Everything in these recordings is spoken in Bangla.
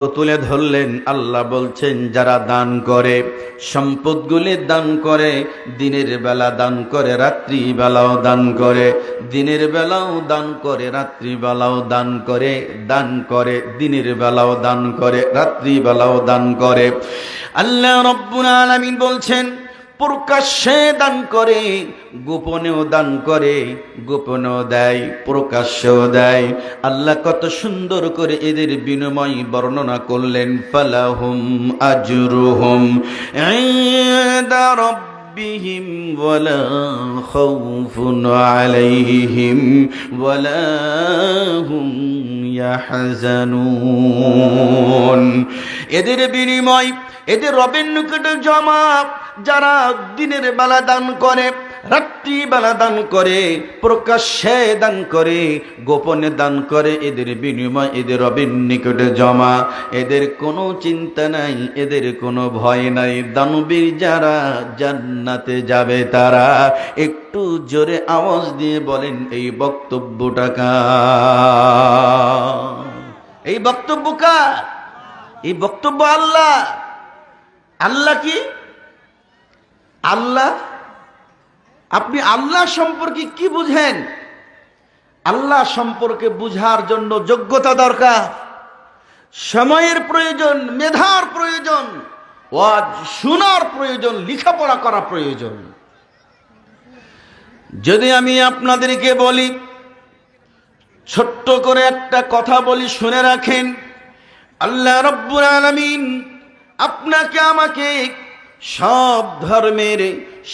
তুলে ধরলেন। আল্লাহ বলছেন যারা দান করে, সম্পদগুলি দান করে, দিনের বেলা দান করে, রাত্রি বেলাও দান করে, দিনের বেলাও দান করে, রাত্রি বেলাও দান করে, দিনের বেলাও দান করে, রাত্রি বেলাও দান করে। আল্লাহ রাব্বুল আলামিন বলছেন প্রকাশ্যে দান করে, গোপনেও দান করে, গোপনেও দেয়, প্রকাশ্যেও দেয়। আল্লাহ কত সুন্দর করে এদের বিনিময় বর্ণনা করলেন। ফালাহুম আজরুহুম ইনদা রাব্বিহিম ওয়ালা খাউফুন আলাইহিম ওয়ালা হুম ইয়াহজানুন। এদের বিনিময় এদের রবের নিকটে জমা। যারা দিনের বেলা দান করে, রাত্রি বেলা দান করে, প্রকাশ্যে দান করে, গোপনে দান করে, এদের বিনিময় এদের রবের নিকটে জমা। এদের কোনো চিন্তা নাই, এদের কোনো ভয় নাই। দানবীর যারা জান্নাতে যাবে তারা। একটু জোরে আওয়াজ দিয়ে বলেন এই বক্তব্যটা কার? এই বক্তব্য কার? এই বক্তব্য আল্লাহ। আল্লাহ কি? আল্লাহ। আপনি আল্লাহ সম্পর্কে কি বুঝেন? আল্লাহ সম্পর্কে বুঝার জন্য যোগ্যতা দরকার, সময়ের প্রয়োজন, মেধার প্রয়োজন, ওয়াজ শোনার প্রয়োজন, লেখাপড়া করা প্রয়োজন। যদি আমি আপনাদেরকে বলি, ছোট্ট করে একটা কথা বলি, শুনে রাখেন। আল্লাহ রাব্বুল আলামিন আপনাকে আমাকে সব ধর্মের,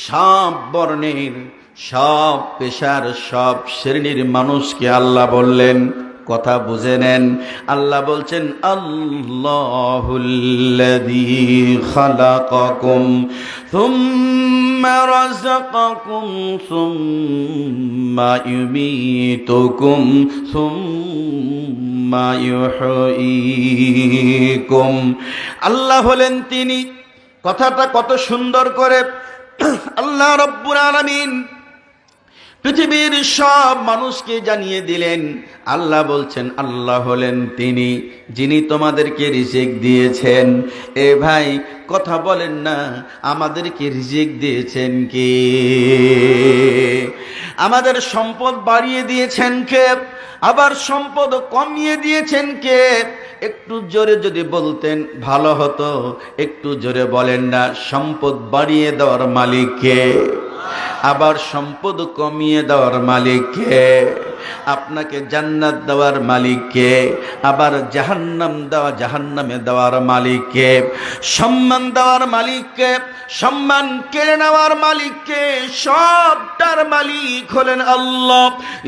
সব বর্ণের, সব পেশার, সব শ্রেণীর মানুষকে আল্লাহ বললেন। কথা বুঝে নেন। আল্লাহ বলছেন আল্লাহুল্লাযী খালাকাকুম সুম্মা রাযাকাকুম সুম্মা ইউমীতুকুম সুম্মা ইউহয়ীকুম। আল্লাহ হলেন তিনি। কথাটা কত সুন্দর করে আল্লাহ রাব্বুল আলামিন পৃথিবীর সব মানুষকে জানিয়ে দিলেন। আল্লাহ বলছেন আল্লাহ হলেন তিনি যিনি তোমাদেরকে রিজিক দিয়েছেন। এ ভাই কথা বলেন না, আমাদেরকে রিজিক দিয়েছেন কে? আমাদের সম্পদ বাড়িয়ে দিয়েছেন কে? আবার সম্পদ কমিয়ে দিয়েছেন কে? একটু জোরে যদি বলতেন ভালো হতো। একটু জোরে বলেন না। সম্পদ বাড়িয়ে দেওয়ার মালিক কে? আবার সম্পদ কমিয়ে দেওয়ার মালিক কে? আপনাকে জান্নাত দেওয়ার মালিক কে? আবার জাহান্নামে দেওয়ার মালিক কে? সম্মান দেওয়ার মালিক কে? সম্মান কেড়ে নেওয়ার মালিক কে? সবটার মালিক হলেন আল্লাহ।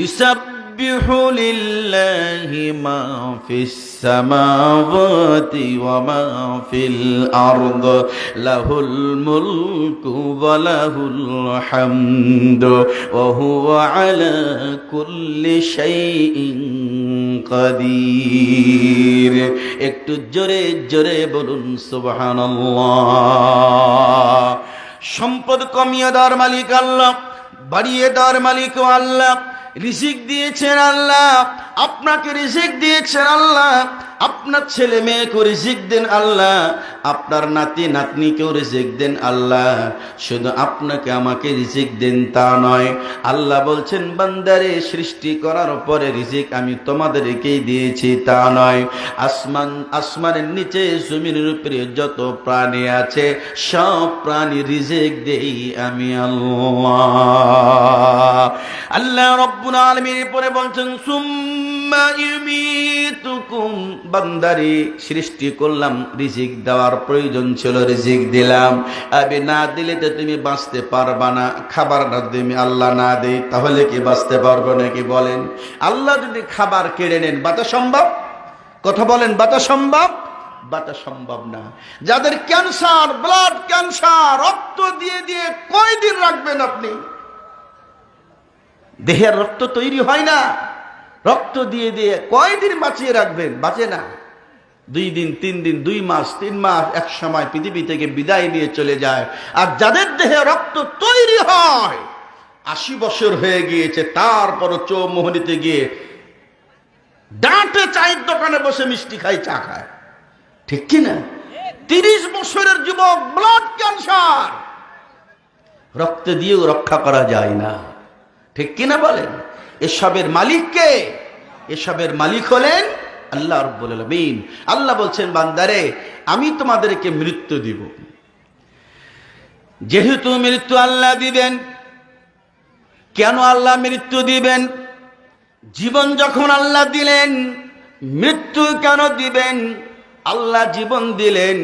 ইসাব্বিহু লিল্লাহি মা ফিস সামাওয়াতি ওয়া মা ফিল আরদ লাহুল মুলকু ওয়া লাহুল হামদু ওয়া হুয়া আলা কুল্লি শাইইন কাদির। একটু জোরে জোরে বলুন সুবহানাল্লাহ। সম্পদ কমিয়ে দেওয়ার মালিক আল্লাহ, বাড়িয়ে দেওয়ার মালিক আল্লাহ। রিজিক দিয়েছেন আল্লাহ, আপনাকে রিজিক দিয়েছেন আল্লাহ। আপনার ছেলে মেয়েকে রিজিক দেন আল্লাহ, আপনার নাতি নাতনিকেও রিজিক দেন আল্লাহ। শুধু আপনাকে আমাকে রিজিক দেন তা নয়। আল্লাহ বলছেন বান্দারে সৃষ্টি করার পরে রিজিক আমি তোমাদেরকেই দিয়েছি তা নয়। আসমানের নিচে জমিনের উপরে যত প্রাণী আছে সব প্রাণী রিজিক দেই আমি আল্লাহ। আল্লাহ রাব্বুল আলামিন পরে বলছেন সুম্মা ইউমীতুকুম। বান্দারে সৃষ্টি করলাম, রিজিক দেওয়ার প্রয়োজন ছিল, রিজিক দিলাম। আমি না দিলে তো তুমি বাঁচতে পারবা না। খাবার না তুমি আল্লাহ না দেই তাহলে কি বাঁচতে পারবো নাকি? বলেন। আল্লাহ যদি খাবার কেড়ে নেন বাঁচা সম্ভব? কথা বলেন, বাঁচা সম্ভব? বাঁচা সম্ভব না। যাদের ক্যান্সার, ব্লাড ক্যান্সার, রক্ত দিয়ে দিয়ে কয়দিন রাখবেন আপনি? দেহের রক্ত তৈরি হয় না, রক্ত দিয়ে দিয়ে কয়দিন বাঁচিয়ে রাখবেন? বাঁচে না। 2 দিন 3 দিন, 2 মাস 3 মাস, এক সময় পৃথিবী থেকে বিদায় নিয়ে চলে যায়। আর যাদের দেহে রক্ত তৈরি হয় 80 বছর হয়ে গিয়েছে, তারপরও চৌমোহনীতে গিয়ে ডাঁটে চায়ের দোকানে বসে মিষ্টি খায়, চা খায়। ঠিক কিনা? 30 বছরের যুবক, ব্লাড ক্যান্সার, রক্ত দিয়েও রক্ষা করা যায় না। ঠিক কিনা বলেন? এসবের মালিক কে? এসবের মালিক হলেন আল্লাহ রাব্বুল আলামিন। আল্লাহ বলছেন, বান্দারে আমি তোমাদেরকে মৃত্যু দিব। যেহেতু মৃত্যু আল্লাহ দিবেন, কেন আল্লাহ মৃত্যু দিবেন? জীবন যখন আল্লাহ দিলেন, মৃত্যু কেন দিবেন? আল্লাহ জীবন দিলেন,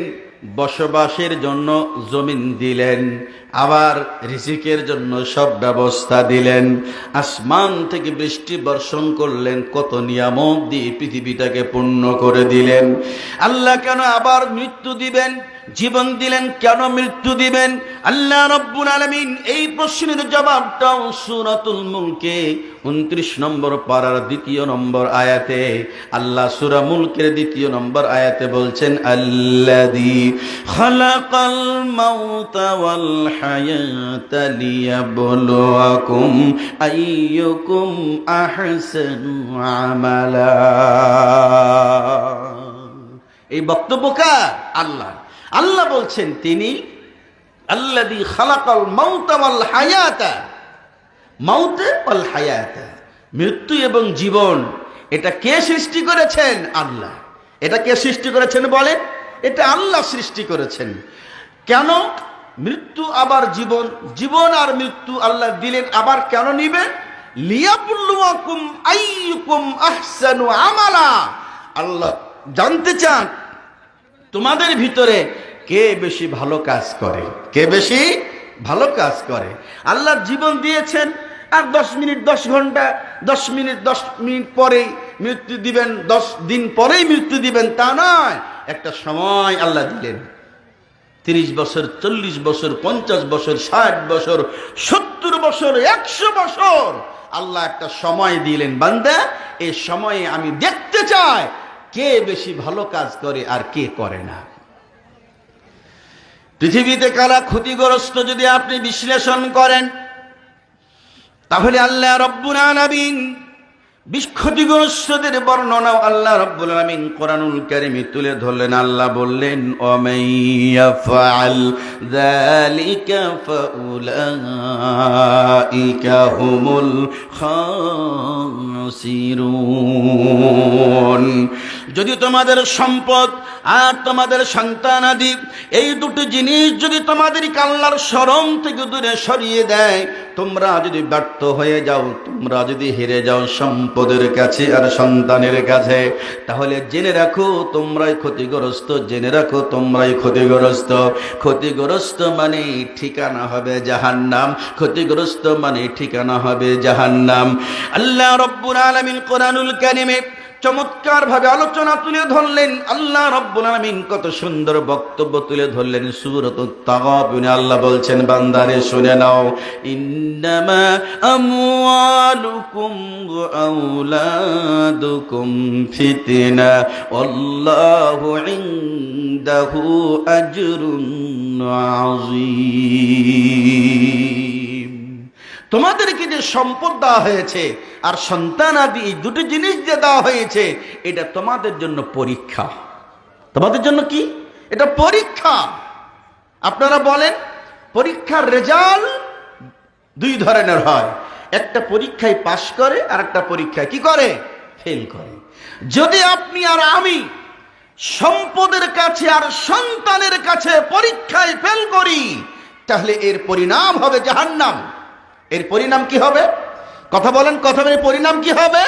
বসবাসের জন্য জমিন দিলেন, আবার রিজিকের জন্য সব ব্যবস্থা দিলেন, আসমান থেকে বৃষ্টি বর্ষণ করলেন, কত নিয়ামত দিয়ে পৃথিবীটাকে পূর্ণ করে দিলেন। আল্লাহ কেন আবার মৃত্যু দিবেন? জীবন দিলেন, কেন মৃত্যু দিবেন? আল্লাহ রাব্বুল আলামিন এই প্রশ্নের জবাবটাও সূরাতুল মুলকে 29 নম্বর পারার 2 নম্বর আয়াতে, আল্লাহ সূরা মুলকের 2 নম্বর আয়াতে বলছেন, আল্লাযী খালাকাল মাউতা ওয়াল হায়াতা লিয়াবলুয়াকুম আইয়ুকুম আহসানু আমালা। এই বক্তব্য কার? আল্লাহ। আল্লাহ বলছেন তিনি আল্লাযী খালাকাল মাউতা ওয়াল হায়াতা, মাউত ওয়াল হায়াতা, মৃত্যু এবং জীবন, এটা কে সৃষ্টি করেছেন? আল্লাহ। এটা কে সৃষ্টি করেছেন বলেন? এটা আল্লাহ সৃষ্টি করেছেন। কেন মৃত্যু আবার জীবন, জীবন আর মৃত্যু আল্লাহ দিলেন, আবার কেন নিবেন? লিয়াবলুয়াকুম আইয়ুকুম আহসানু আমালা। আল্লাহ জানতে চান তোমাদের ভিতরে কে বেশি ভালো কাজ করে, কে বেশি ভালো কাজ করে। আল্লাহ জীবন দিয়েছেন, আর 10 মিনিট 10 ঘন্টা 10 মিনিট 10 মিনিট পরেই মৃত্যু দিবেন, 10 দিন পরেই মৃত্যু দিবেন, তা নয়। একটা সময় আল্লাহ দিলেন, 30 বছর, 40 বছর, 50 বছর, 60 বছর, 70 বছর, 100 বছর আল্লাহ একটা সময় দিলেন। বান্দা, এই সময়ে আমি দেখতে চাই কে বেশি ভালো কাজ করে আর কে করে না। পৃথিবীতে কারা ক্ষতিগ্রস্ত যদি আপনি বিশ্লেষণ করেন, তাহলে আল্লাহ রাব্বুল আলামিন ক্ষতিগ্রস্তদের বর্ণনাও আল্লাহ রাব্বুল আলামিন কোরআনুল কারীমে তুলে ধরলেন। আল্লাহ বললেন, ওয়ামাইয়াফআল যালিকা ফাউলাইকা হুমুল খাসিরুন। যদি তোমাদের সম্পদ আর তোমাদের সন্তানাদি, এই দুটো জিনিস যদি তোমাদেরকে আল্লাহর শরণ থেকে দূরে সরিয়ে দেয়, তোমরা যদি ব্যর্থ হয়ে যাও, তোমরা যদি হেরে যাও সম্পদের কাছে আর সন্তানের কাছে, তাহলে জেনে রাখো তোমরাই ক্ষতিগ্রস্ত, জেনে রাখো তোমরাই ক্ষতিগ্রস্ত। ক্ষতিগ্রস্ত মানে ঠিকানা হবে জাহান্নাম, ক্ষতিগ্রস্ত মানে ঠিকানা হবে জাহান্নাম। আল্লাহ রাব্বুল আলামিন কোরআনুল কারীমে চমৎকার ভাবে আলোচনা তুলে ধরলেন। আল্লাহ রাব্বুল আলামিন কত সুন্দর বক্তব্য তুলে ধরলেন। সূরাতুত তাগাবুনে আল্লাহ বলছেন, বান্দারে শুনে নাও, ইন্নামা আমওয়ালুকুম ওয়া আওলাদুকুম ফিতনা ওয়াল্লাহু ইনদাহু আজরুন আযীম। তোমাদেরকে যে সম্পদ দেওয়া হয়েছে আর সন্তান আদি, এই দুটো জিনিস যে দেওয়া হয়েছে, এটা তোমাদের জন্য পরীক্ষা। তোমাদের জন্য কি? এটা পরীক্ষা। আপনারা বলেন, পরীক্ষার রেজাল্ট 2 ধরনের হয়। একটা পরীক্ষায় পাশ করে, আর একটা পরীক্ষায় কি করে? ফেল করে। যদি আপনি আর আমি সম্পদের কাছে আর সন্তানের কাছে পরীক্ষায় ফেল করি, তাহলে এর পরিণাম হবে জাহান্নাম। এর পরিণাম কি হবে? কথা বলেন, কথা বলে পরিণাম কি হবে?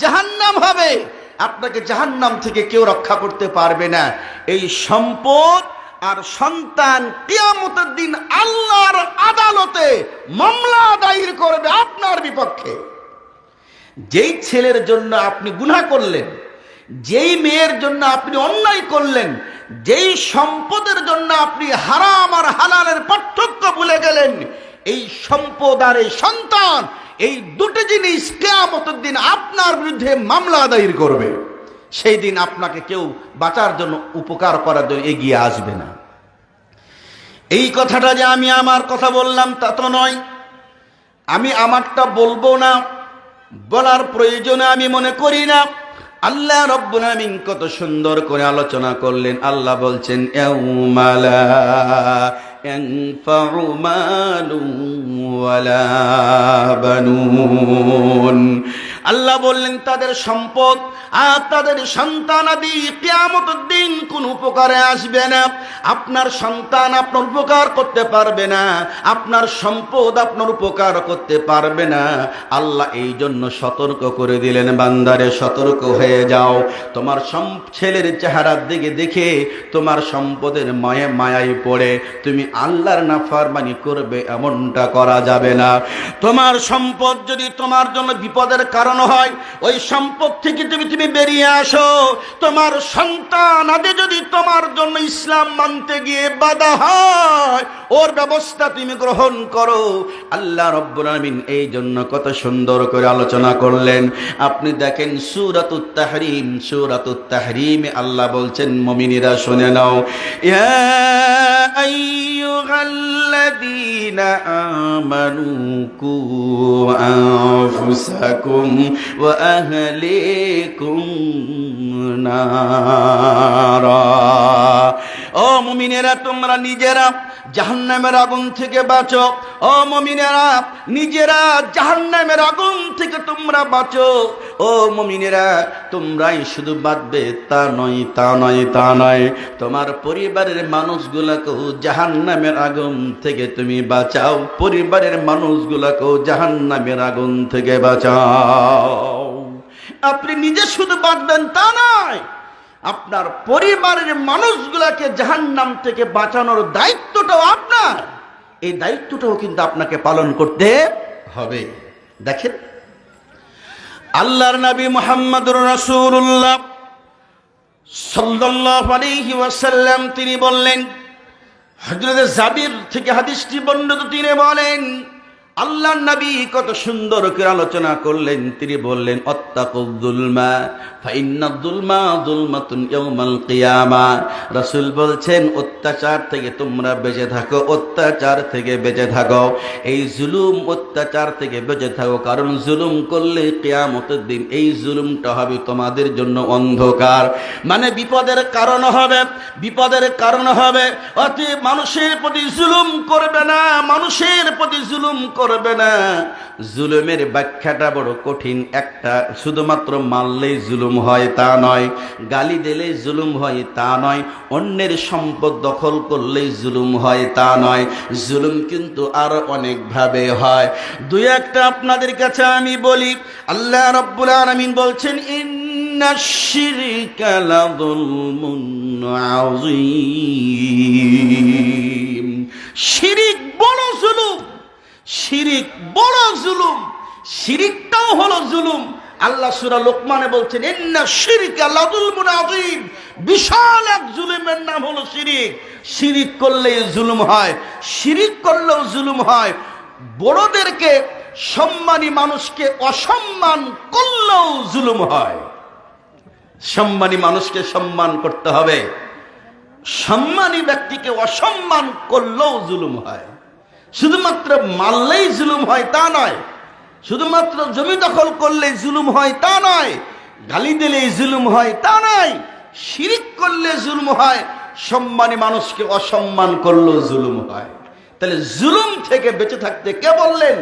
জাহান্নাম হবে। আপনাকে জাহান্নাম থেকে কেউ রক্ষা করতে পারবে না। এই সম্পদ আর সন্তান কিয়ামতের দিন আল্লাহর আদালতে মামলা দায়ের করবে আপনার বিপক্ষে। যেই ছেলের জন্য আপনি গুনাহ করলেন, যেই মেয়ের জন্য আপনি অন্যায় করলেন, যেই সম্পদের জন্য আপনি হারাম আর হালালের পার্থক্য ভুলে গেলেন, এই সম্পদ আর এই সন্তান, এই দুটো জিনিস কিয়ামতের দিন আপনার বিরুদ্ধে মামলা দায়ের করবে। সেই দিন আপনাকে কেউ বাঁচার জন্য, উপকার করার জন্য এগিয়ে আসবে না। এই কথাটা যে আমি আমার কথা বললাম তা তো নয়। আমি আমারটা বলবো না, বলার প্রয়োজনে আমি মনে করি না। আল্লাহ রাব্বুল আলামিন কত সুন্দর করে আলোচনা করলেন। আল্লাহ বলছেন ইয়াউমালা ইয়ানফাউ মালুন ওয়ালা বানুন। আল্লাহ বললেন তাদের সম্পদ আর তাদের সন্তানাদি কিয়ামতের দিন কোন উপকারে আসবে না। আপনার সন্তান আপনার উপকার করতে পারবে না, আপনার সম্পদ আপনার উপকার করতে পারবে না। আল্লাহ এই জন্য সতর্ক করে দিলেন, বান্দারে সতর্ক হয়ে যাও। তোমার ছেলের চেহারার দিকে দেখে তোমার সম্পদের মায়ায় পড়ে তুমি আল্লাহর নাফরমানি করবে, এমনটা করা যাবে না। তোমার সম্পদ যদি তোমার জন্য বিপদের কারণ হয়, ওই সম্পদ থেকে তুমি বেরিয়ে আসো। তোমার সন্তান আদে যদি তোমার জন্য ইসলাম মানতে গিয়ে বাধা হয়, ওর ব্যবস্থা তুমি গ্রহণ করো। আল্লাহ রাব্বুল আলামিন এই জন্য কত সুন্দর করে আলোচনা করলেন। আপনি দেখেন সূরাতুত তাহরীম আল্লাহ বলছেন, মুমিনেরা শুনে নাও, ইয়া আইয়ুহাল্লাযীনা আমানু কু আনফুসাকুম ওয়া আহলিকুম নারা। ও মুমিনেরা, তোমরা নিজেরা জাহান্নামের আগুন থেকে বাঁচো। ও মুমিনেরা, নিজেরা জাহান্নামের আগুন থেকে তোমরা বাঁচো। ও মুমিনেরা, তোমরাই শুধু বাঁচবে তা নয়, তোমার পরিবারের মানুষগুলোকেও জাহান্নামের আগুন থেকে তুমি বাঁচাও। পরিবারের মানুষগুলোকেও জাহান্নামের আগুন থেকে বাঁচাও। আপনি নিজে শুধু বাঁচবেন তা নয়, আপনার পরিবারের মানুষগুলাকে জাহান্নাম থেকে বাঁচানোর দায়িত্বটাও আপনার। এই দায়িত্বটাও কিন্তু আপনাকে পালন করতে হবে। দেখেন, আল্লাহর নবী মুহাম্মদুর রাসূলুল্লাহ সাল্লাল্লাহু আলাইহি ওয়াসাল্লাম তিনি বললেন, হযরত জাবির থেকে হাদিসটি বর্ণিত, তিনি বলেন আল্লাহর নবী কত সুন্দর করে আলোচনা করলেন। তিনি বললেন, আত্তাকুয যুলমা ফাইন্নায যুলমা যুলমাতুন ইয়াউমাল কিয়ামা। রাসূল বলছেন, অত্যাচার থেকে তোমরা বেঁচে থাকো, অত্যাচার থেকে বেঁচে থাকো। এই জুলুম অত্যাচার থেকে বেঁচে থাকো, কারণ জুলুম করলে কিয়ামতের দিন এই জুলুমটা হবে তোমাদের জন্য অন্ধকার, মানে বিপদের কারণ হবে, বিপদের কারণ হবে। অতএব মানুষের প্রতি জুলুম করবে না, মানুষের প্রতি জুলুম করবে না। জুলুমের ব্যাখ্যাটা বড় কঠিন একটা, শুধুমাত্র মারলেই জুলুম হয় তা নয়, গালি দিলেই জুলুম হয় তা নয়, অন্যের সম্পদ দখল করলেই জুলুম হয় তা নয়। জুলুম কিন্তু আরো অনেক ভাবে হয়। দুই একটা আপনাদের কাছে আমি বলি। আল্লাহ রাব্বুল আলামিন বলছেন, ইন্নাশ শিরকা লাযুলমুন আযীম। শিরিক বড় জুলুম, শিরিক বড় জুলুম, শিরিকটাও হলো জুলুম। আল্লাহ সূরা লোকমানে বলছেন, ইন্নাশ শিরকা লাযুলমুন আযীম। বিশাল এক জুলুমের নাম হলো শিরিক। শিরিক করলে জুলুম হয়, শিরিক করলেও জুলুম হয়। বড়দেরকে, সম্মানী মানুষকে অসম্মান করলেও জুলুম হয়। সম্মানী মানুষকে সম্মান করতে হবে, সম্মানী ব্যক্তিকে অসম্মান করলেও জুলুম হয়। শুধুমাত্র মারলেই জুলুম হয় তা নয়, শুধুমাত্র জমি দখল করলেই জুলুম হয় তা নয়, গালি দিলেই জুলুম হয় তা নয়। শিরিক করলে জুলুম হয়, সম্মানী মানুষকে অসম্মান করলেও জুলুম হয়। তাহলে জুলুম থেকে বেঁচে থাকতে কে বললেন?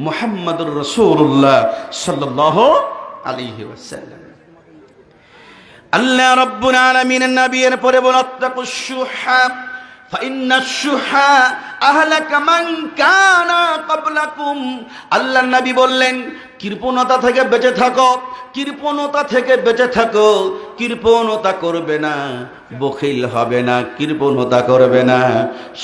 মুহাম্মদুর রাসূলুল্লাহ সাল্লাল্লাহু আলাইহি ওয়াসাল্লাম। আল্লাহ রাব্বুল আলামিনের নবীর পরে বলেন, আত্তাকুশ শুহা ফাইন্নাশ শুহা আহলাকা মান কানা ক্বাবলাকুম। আল্লাহর নবী বললেন, কৃপণতা থেকে বেঁচে থাকো, কৃপণতা থেকে বেঁচে থাকো। কৃপণতা করবে না, বখিল হবে না, কৃপণতা করবে না।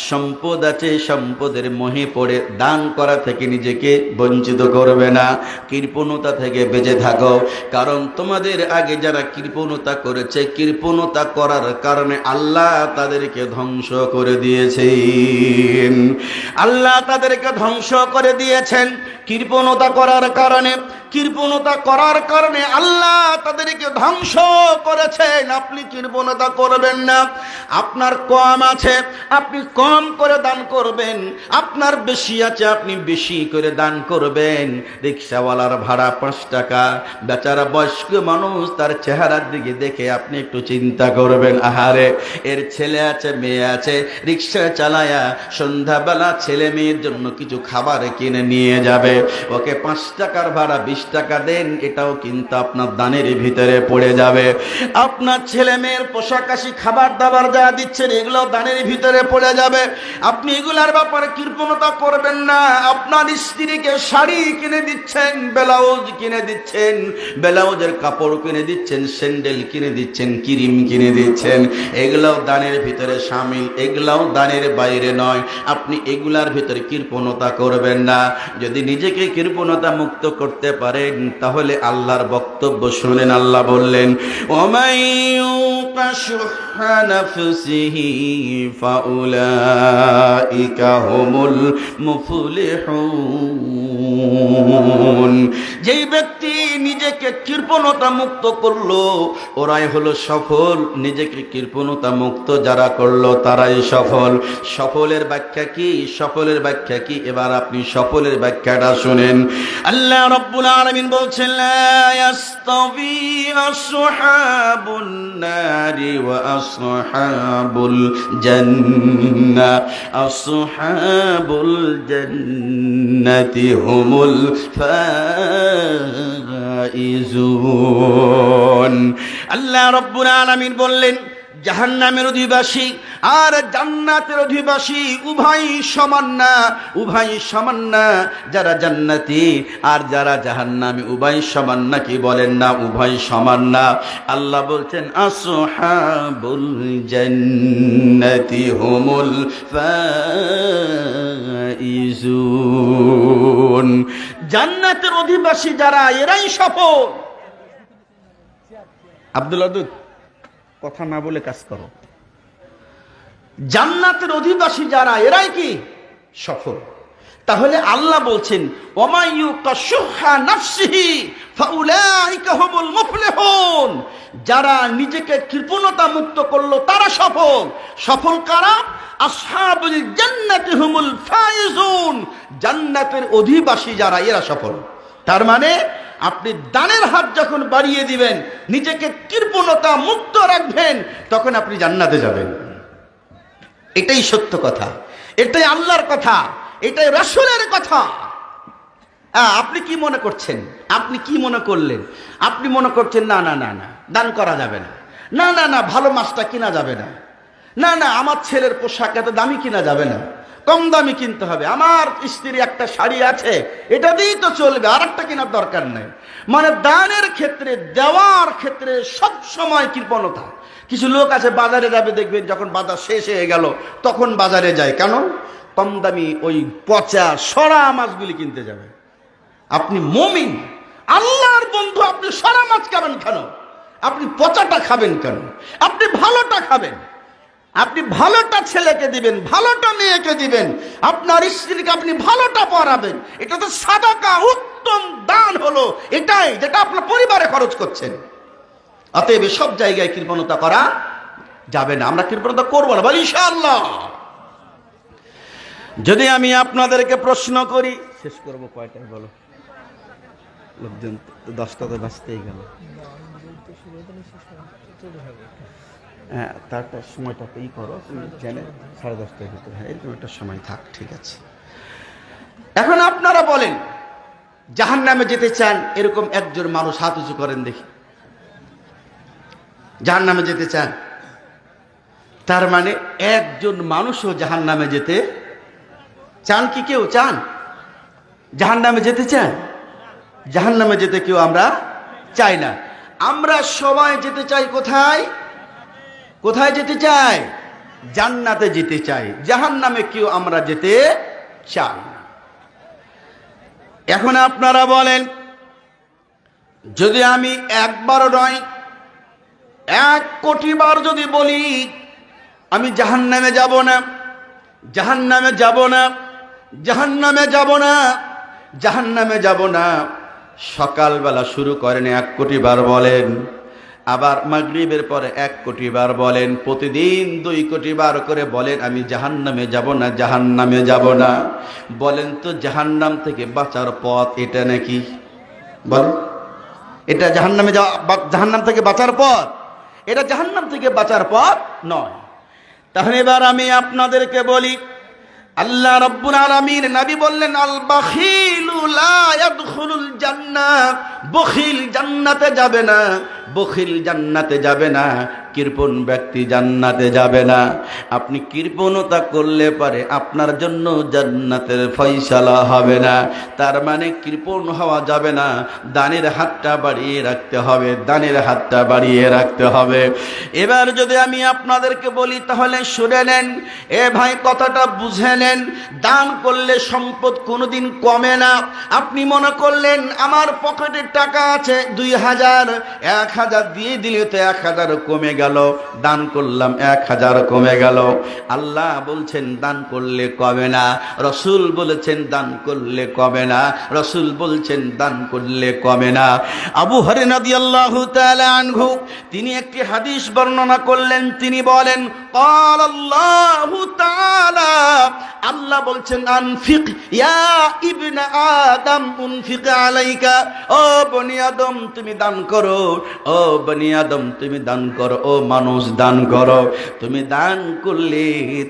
সম্পদ আছে, সম্পদের মোহে পড়ে দান করা থেকে নিজেকে বঞ্চিত করবে না। কৃপণতা থেকে বেঁচে থাকো, কারণ তোমাদের আগে যারা কৃপণতা করেছে, কৃপণতা করার কারণে আল্লাহ তাদেরকে ধ্বংস করে দিয়েছেন। আল্লাহ তাদেরকে ধ্বংস করে দিয়েছেন কৃপণতা করার কারণে। কৃপণতা করার কারণে আল্লাহ তাদেরকে ধ্বংস করেছেন। আপনি কৃপণতা করবেন না। আপনার কম আছে আপনি কম করে দান করবেন, আপনার বেশি আছে আপনি বেশি করে দান করবেন। রিক্সাওয়ালার ভাড়া 5 টাকা, বেচারা বয়স্ক মানুষ, তার চেহারার দিকে দেখে আপনি একটু চিন্তা করবেন, আহারে এর ছেলে আছে মেয়ে আছে, রিক্সা চালায়া সন্ধ্যাবেলা ছেলে মেয়ের জন্য কিছু খাবার কিনে নিয়ে যাবে, ওকে 5 টাকার ভাড়া 20 টাকা দেন, এটাও কিন্তু আপনার দানের ভিতরে পড়ে যাবে। আপনার ছেলে মেয়ের পোশাক আশি খাবার দাবার যা দিচ্ছেন এগুলো দানের ভিতরে পড়ে যাবে। আপনি এগুলার ব্যাপারে কৃপণতা করবেন না। আপনার স্ত্রীকে শাড়ি কিনে দিচ্ছেন, ব্লাউজ কিনে দিচ্ছেন, ব্লাউজের কাপড় কিনে দিচ্ছেন, স্যান্ডেল কিনে দিচ্ছেন, ক্রিম কিনে দিচ্ছেন, এগুলাও দানের ভিতরে শামিল, এগুলাও দানের বাইরে নয়। আপনি এগুলার ভিতরে কৃপণতা করবেন না। যদি নিজেকে কৃপণতা মুক্ত করতে পারেন তাহলে আল্লাহর বক্তব্য শুনেন। আল্লাহ বললেন, ওমাইয়ুকা শুহা নাফসিহি ফাউলাইকা হুমুল মুফলিহুন। যেই ব্যক্তি নিজেকে কৃপণতা মুক্ত করলো ওরাই হলো সফল। নিজেকে কৃপণতা মুক্ত যারা করলো তারাই সফল। সফলের ব্যাখ্যা কি? সফলের ব্যাখ্যা কি? এবার আপনি সফলের ব্যাখ্যাটা শুনেন। আল্লাহ রাব্বুল আলামিন বলছেন, লা ইয়াস্তাবি আসহাবুন নারি ওয়া আসহাবুল জান্নাহ, আসহাবুল জান্নাতি হুমুল ফাইজুন। আল্লাহ রাব্বুল আলামিন বললেন, জাহান্নামের অধিবাসী আর জান্নাতের অধিবাসী উভয় সমান না, উভয় সমান না। যারা জান্নাতি আর যারা জাহান্নামী উভয় সমান নাকি? বলেন না উভয় সমান না। আল্লাহ বলছেন, আসহাবুল জান্নাতি হুমুল ফাইজুন। জান্নাতের অধিবাসী যারা এরাই সফল। আব্দুল আদুদ, কথা না বলে কাজ করো। জান্নাতের অধিবাসী যারা এরাই কি? সফল। তাহলে আল্লাহ বলছেন, ওমাইয়ুকা শুহা নাফসিহি ফাউলাইকা হুমুল মুফলিহুন। যারা নিজেকে কৃপণতা মুক্ত করলো তারা সফল। সফল কারা? আসহাবুল জান্নাতি হুমুল ফাইজুন। জান্নাতের অধিবাসী যারা এরা সফল। তার মানে আপনি দানের হাত যখন বাড়িয়ে দিবেন, নিজেকে কৃপণতা মুক্ত রাখবেন, তখন আপনি জান্নাতে যাবেন। এটাই সত্য কথা, এটাই আল্লাহর কথা, এটাই রাসূলের কথা। আপনি কি মনে করছেন? আপনি কি মনে করলেন? আপনি মনে করছেন না না না না দান করা যাবে না, না না না ভালো মাছটা কিনা যাবে না, না না আমার ছেলের পোশাক এত দামি কিনা যাবে না, কম দামি কিনতে হবে, আমার স্ত্রী একটা শাড়ি আছে এটা দিয়েই তো চলবে, আর একটা কেনার দরকার নেই। মানে দানের ক্ষেত্রে, দেওয়ার ক্ষেত্রে সব সময় কৃপণতা। কিছু লোক আছে বাজারে যাবে, দেখবেন যখন বাজার শেষ হয়ে গেল তখন বাজারে যায়। কেন? কম দামি ওই পচা সরা মাছগুলি কিনতে যাবে। আপনি মুমিন, আল্লাহর বন্ধু, আপনি সরা মাছ খাবেন কেন? আপনি পচাটা খাবেন কেন? আপনি ভালোটা খাবেন। আপনি ভালোটা ছেলেকে দিবেন, ভালোটা মেয়েকে দিবেন, আপনার স্ত্রীকে আপনি ভালোটা পরাবেন। এটা তো সাদাকা, উত্তম দান হলো এটাই, যেটা আপনার পরিবারে খরচ করছেন। অতএব সব জায়গায় কৃপণতা করা যাবে না। আমরা কৃপণতা করবো না, বলি ইনশাআল্লাহ। যদি আমি আপনাদেরকে প্রশ্ন করি, শেষ করবো কয়টায় বলো? লোকজন 10টাতে বাঁচতেই গেল। হ্যাঁ, তারটা সময়টাতে করো, তুমি জেনে 10:30টার ভিতরে। হ্যাঁ, এরকম একটা সময় থাক, ঠিক আছে। এখন আপনারা বলেন, জাহান্নামে যেতে চান এরকম একজন মানুষ হাত উঁচু করেন দেখি। জাহান্নামে যেতে চান, তার মানে একজন মানুষও জাহান্নামে যেতে চান কি? কেউ চান জাহান্নামে যেতে? চান? জাহান্নামে যেতে কেউ আমরা চাই না। আমরা সবাই যেতে চাই কোথায়? কোথায় যেতে চাই? জান্নাতে যেতে চাই। জাহান্নামে কেউ আমরা যেতে চাই না। এখন আপনারা বলেন, যদি আমি একবারও নয় 1 কোটি বার যদি বলি আমি জাহান্নামে যাব না, জাহান্নামে যাব না, জাহান্নামে যাব না, জাহান্নামে যাব না, সকালবেলা শুরু করেন 1 কোটি বার বলেন, আবার মাগরিবের পরে 1 কোটি বার বলেন, প্রতিদিন 2 কোটি বার করে বলেন আমি জাহান্নামে যাব না, জাহান্নামে যাব না। বলেন তো জাহান্নাম থেকে বাঁচার পথ এটা নাকি? বলেন, এটা জাহান্নাম থেকে বাঁচার পথ? এটা জাহান্নাম থেকে বাঁচার পথ নয়। তাহলে এবার আমি আপনাদেরকে বলি, আল্লাহ রাব্বুল আলামিন নবী বললেন আল বাখিলু লা ইয়াদখুলুল জান্নাহ, বখিল জান্নাতে যাবে না, বখিল জান্নাতে যাবে না, কৃপণ ব্যক্তি জান্নাতে যাবে না। আপনি কৃপণতা করলে পারে আপনার জন্য জান্নাতের ফয়সালা হবে না। তার মানে কৃপণ হওয়া যাবে না, দানের হাতটা বাড়িয়ে রাখতে হবে, দানের হাতটা বাড়িয়ে রাখতে হবে। এবার যদি আমি আপনাদেরকে বলি তাহলে শুনে নেন, এ ভাই কথাটা বুঝে নেন। দান করলে সম্পদ কোনোদিন কমে না। আপনি মনে করলেন আমার পকেটে টাকা আছে 2000, 1000 দিয়ে দিলে তো 1000 কমে গেল, দান করলাম 1000 কমে গেল। আল্লাহ বলছেন দান করলে কমে না, রসুল বলেছেন দান করলে কমে না, রসুল বলছেন দান করলে কমে না। আবু হুরায়রা রাদিয়াল্লাহু তাআলা আনহু তিনি একটি হাদিস বর্ণনা করলেন, তিনি বলেন ক্বালাল্লাহু তাআলা, আল্লাহ বলছেন আনফিক ইয়া ইবনে আদম উনফিক আলাইকা, ও বনি আদম তুমি দান করো, ও বনি আদম তুমি দান করো, ও মানুষ দান করো। তুমি দান করলে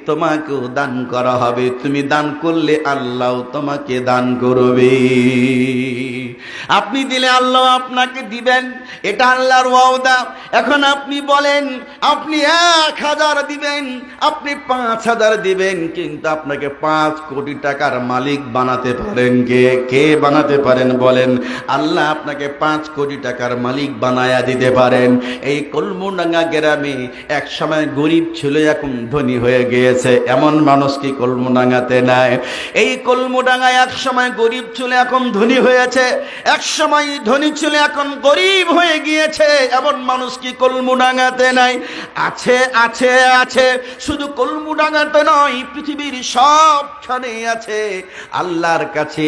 তোমাকেও দান করা হবে, তুমি দান করলে আল্লাহ তোমাকে দান করবে। আপনি দিলে আল্লাহ আপনাকে দিবেন, এটা আল্লাহর ওয়াদা। এখন আপনি বলেন আপনি 1000 দিবেন, আপনি 5000 দিবেন, কিন্তু আপনাকে 5 কোটি টাকার মালিক বানাতে পারেন কে? কে বানাতে পারেন বলেন? আল্লাহ আপনাকে 5 কোটি টাকার মালিক বানায়া দিতে পারেন। এই কলমডাঙ্গা গ্রামে এক সময় গরিব ছিল, এখন ধনী হয়ে গিয়েছে, এমন মানুষ কি কলমডাঙ্গাতে নাই? এই কলমডাঙ্গায় এক সময় গরিব ছিল, এখন ধনী হয়েছে, এক সময় ধনী ছিল, এখন গরিব হয়ে গিয়েছে, এমন মানুষ কি কলমডাঙ্গাতে নাই? আছে, আছে, আছে। শুধু কলমডাঙ্গাতে নয়, পৃথিবীর সবখানে আছে। আল্লাহর কাছে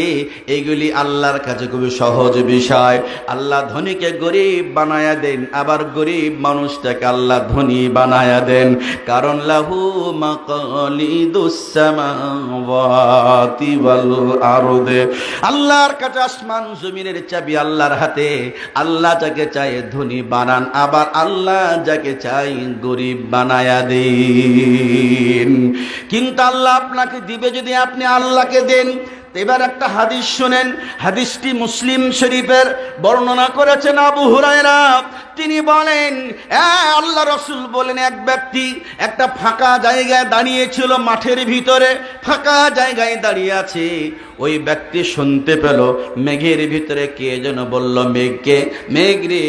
এগুলি আল্লাহর কাছে খুবই সহজ বিষয়। আল্লাহ ধনীকে গরিব বানায়া দেন, আবার গরিব মানুষটাকে আল্লাহ ধনী বানায়া দেন। কারণ লাহু মাকালিদুস সামাওয়াতি ওয়াল আরদে, আল্লাহর কাছে আসমান জমিনের চাবি আল্লাহর হাতে। আল্লাহ যাকে চায় ধনী বানান, আবার আল্লাহ যাকে চায় গরিব বানায়া দেন। কিন্তু আল্লাহ আপনাকে দিবে যদি আপনি আল্লাহকে দেন। এবার একটা হাদিস শুনেন, হাদিসটি মুসলিম শরীফের বর্ণনা করেছেন আবু হুরায়রা। তিনি বলেন আল্লাহ রসুল বলেন এক ব্যক্তি একটা ফাঁকা জায়গায় দাঁড়িয়েছিল, মাঠের ভিতরে ফাঁকা জায়গায় দাঁড়িয়ে আছে। ওই ব্যক্তি শুনতে পেল মেঘের ভিতরে কে যেন বলল মেঘকে, মেঘ রে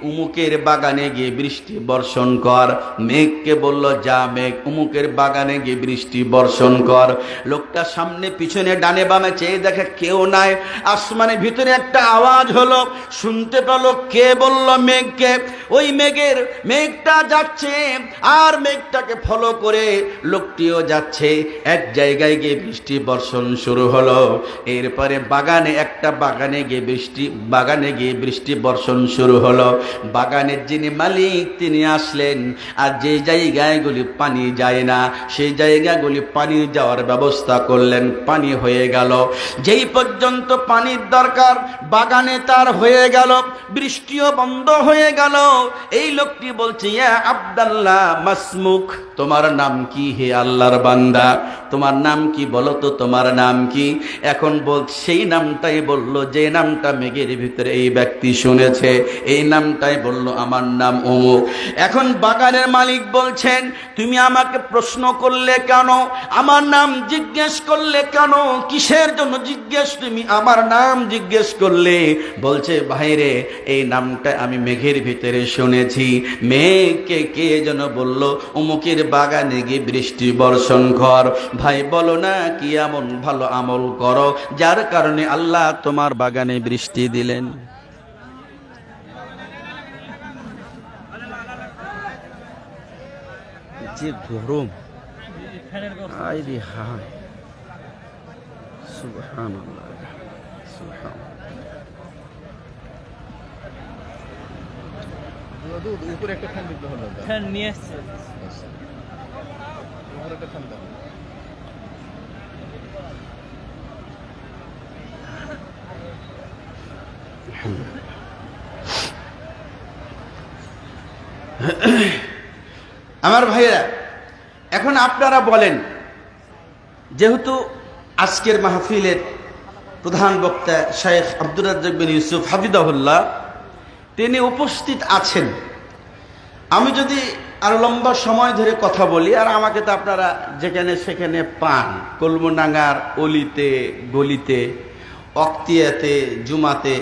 উমুকের বাগানে গিয়ে বৃষ্টি বর্ষণ কর। মেঘকে বলল যা মেঘ উমুকের বাগানে গিয়ে বৃষ্টি বর্ষণ কর। লোকটা সামনে পিছনে ডানে বামে চেয়ে দেখে কেউ নাই। আসমানের ভিতরে একটা আওয়াজ হলো, শুনতে পেল কে বলল মেঘকে। ওই মেঘটা যাচ্ছে, আর মেঘটাকে ফলো করে লোকটিও যাচ্ছে। এক জায়গায় গিয়ে বৃষ্টি বর্ষণ শুরু হলো। এরপরে বাগানে গিয়ে বৃষ্টি বর্ষণ শুরু হলো। বাগানের যিনি মালিক তিনি আসলেন, আর যে জায়গাগুলি পানি যায় না সেই জায়গাগুলি পানি যাওয়ার ব্যবস্থা করলেন। পানি হয়ে গেল, যেই পর্যন্ত পানির দরকার বাগানে তার হয়ে গেল, বৃষ্টিও বন্ধ হয়ে গেল। এই লোকটি বলছে ইয়া আব্দুল্লাহ মাসমুক, তোমার নাম কি হে আল্লাহর বান্দা? তোমার নাম কি বলো তো, তোমার নাম কি? এখন সেই নামটাই বলল যে নামটা মেঘের ভিতরে এই ব্যক্তি শুনেছে, এই নামটাই বলল আমার নাম অমুক। এখন বাগানের মালিক বলছেন তুমি আমাকে প্রশ্ন করলে কেন, আমার নাম জিজ্ঞেস করলে কেন, কিসের জন্য জিজ্ঞেস তুমি আমার নাম জিজ্ঞেস করলে? বলছে ভাইরে এই নামটা আমি মেঘের ভিতরে শুনেছি। মেঘকে কে যেন বলল অমুকের বাগানে গিয়ে বৃষ্টি বর্ষণ কর। ভাই বলো না কি এমন ভালো আমল করো যার কারণে আল্লাহ তোমার বাগানে বৃষ্টি দিলেন? যে গরম, আইরে হায় সুবহানাল্লাহ সুবহানাল্লাহ। উপরে একটা ফ্যান দিতে হলো, ফ্যান নিয়ে এসছে। উপরে একটা ফ্যান দাও। আমার ভাইয়েরা, এখন আপনারা বলেন, যেহেতু আজকের মাহফিলের প্রধান বক্তা শেখ আব্দুর রাজ্জাক বিন ইউসুফ হাফিজাহুল্লাহ তিনি উপস্থিত আছেন, আমি যদি আরো লম্বা সময় ধরে কথা বলি, আর আমাকে তো আপনারা যেখানে সেখানে পান, কলমডাঙ্গার অলিতে গলিতে, অক্তিয়াতে, জুমাতে,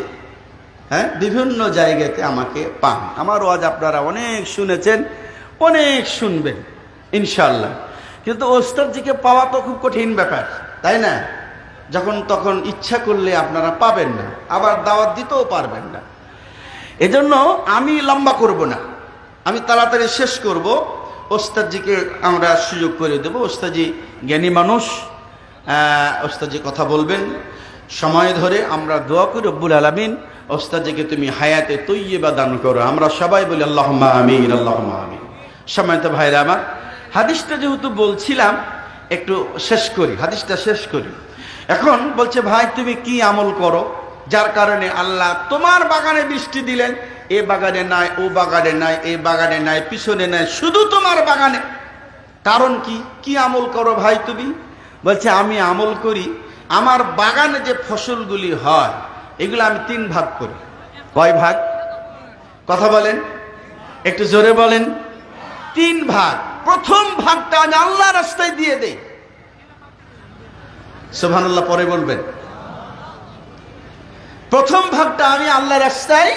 হ্যাঁ, বিভিন্ন জায়গাতে আমাকে পান। আমার ওয়াজ আপনারা অনেক শুনেছেন, অনেক শুনবেন ইনশাল্লাহ। কিন্তু ওস্তাদজিকে পাওয়া তো খুব কঠিন ব্যাপার, তাই না? যখন তখন ইচ্ছা করলে আপনারা পাবেন না, আবার দাওয়াত দিতেও পারবেন না। এজন্য আমি লম্বা করব না, আমি তাড়াতাড়ি শেষ করব। ওস্তাদজিকে আমরা সুযোগ করে দেব। ওস্তাদজি জ্ঞানী মানুষ, ওস্তাদজি কথা বলবেন সময় ধরে। আমরা দোয়া করি রব্বুল আলামিন ওস্তাদজিকে তুমি হায়াতে তৈয়বা দান করো। আমরা সবাই বলি আল্লাহুম্মা আমিন, আল্লাহুম্মা আমিন। সম্মানিত ভাইরা আমার, হাদিসটা যেহেতু বলছিলাম একটু শেষ করি, হাদিসটা শেষ করি। এখন বলছে, ভাই তুমি কি আমল করো যার কারণে আল্লাহ তোমার বাগানে বৃষ্টি দিলেন, এ বাগানে নাই, ও বাগানে নাই, এই বাগানে নাই, পিছনে নাই, শুধু তোমার বাগানে? কারণ কি? কি আমল করো ভাই তুমি? বলছে, আমি আমল করি, আমার বাগানে যে ফসলগুলি হয় এগুলো আমি 3 ভাগ করি। কয় ভাগ? কথা বলেন, একটু জোরে বলেন। 3 ভাগ। প্রথম ভাগটা আমি আল্লাহ রাস্তায় দিয়ে দেই। সুবহানাল্লাহ পরে বলবেন। প্রথম ভাগটা আমি আল্লাহ রাস্তায়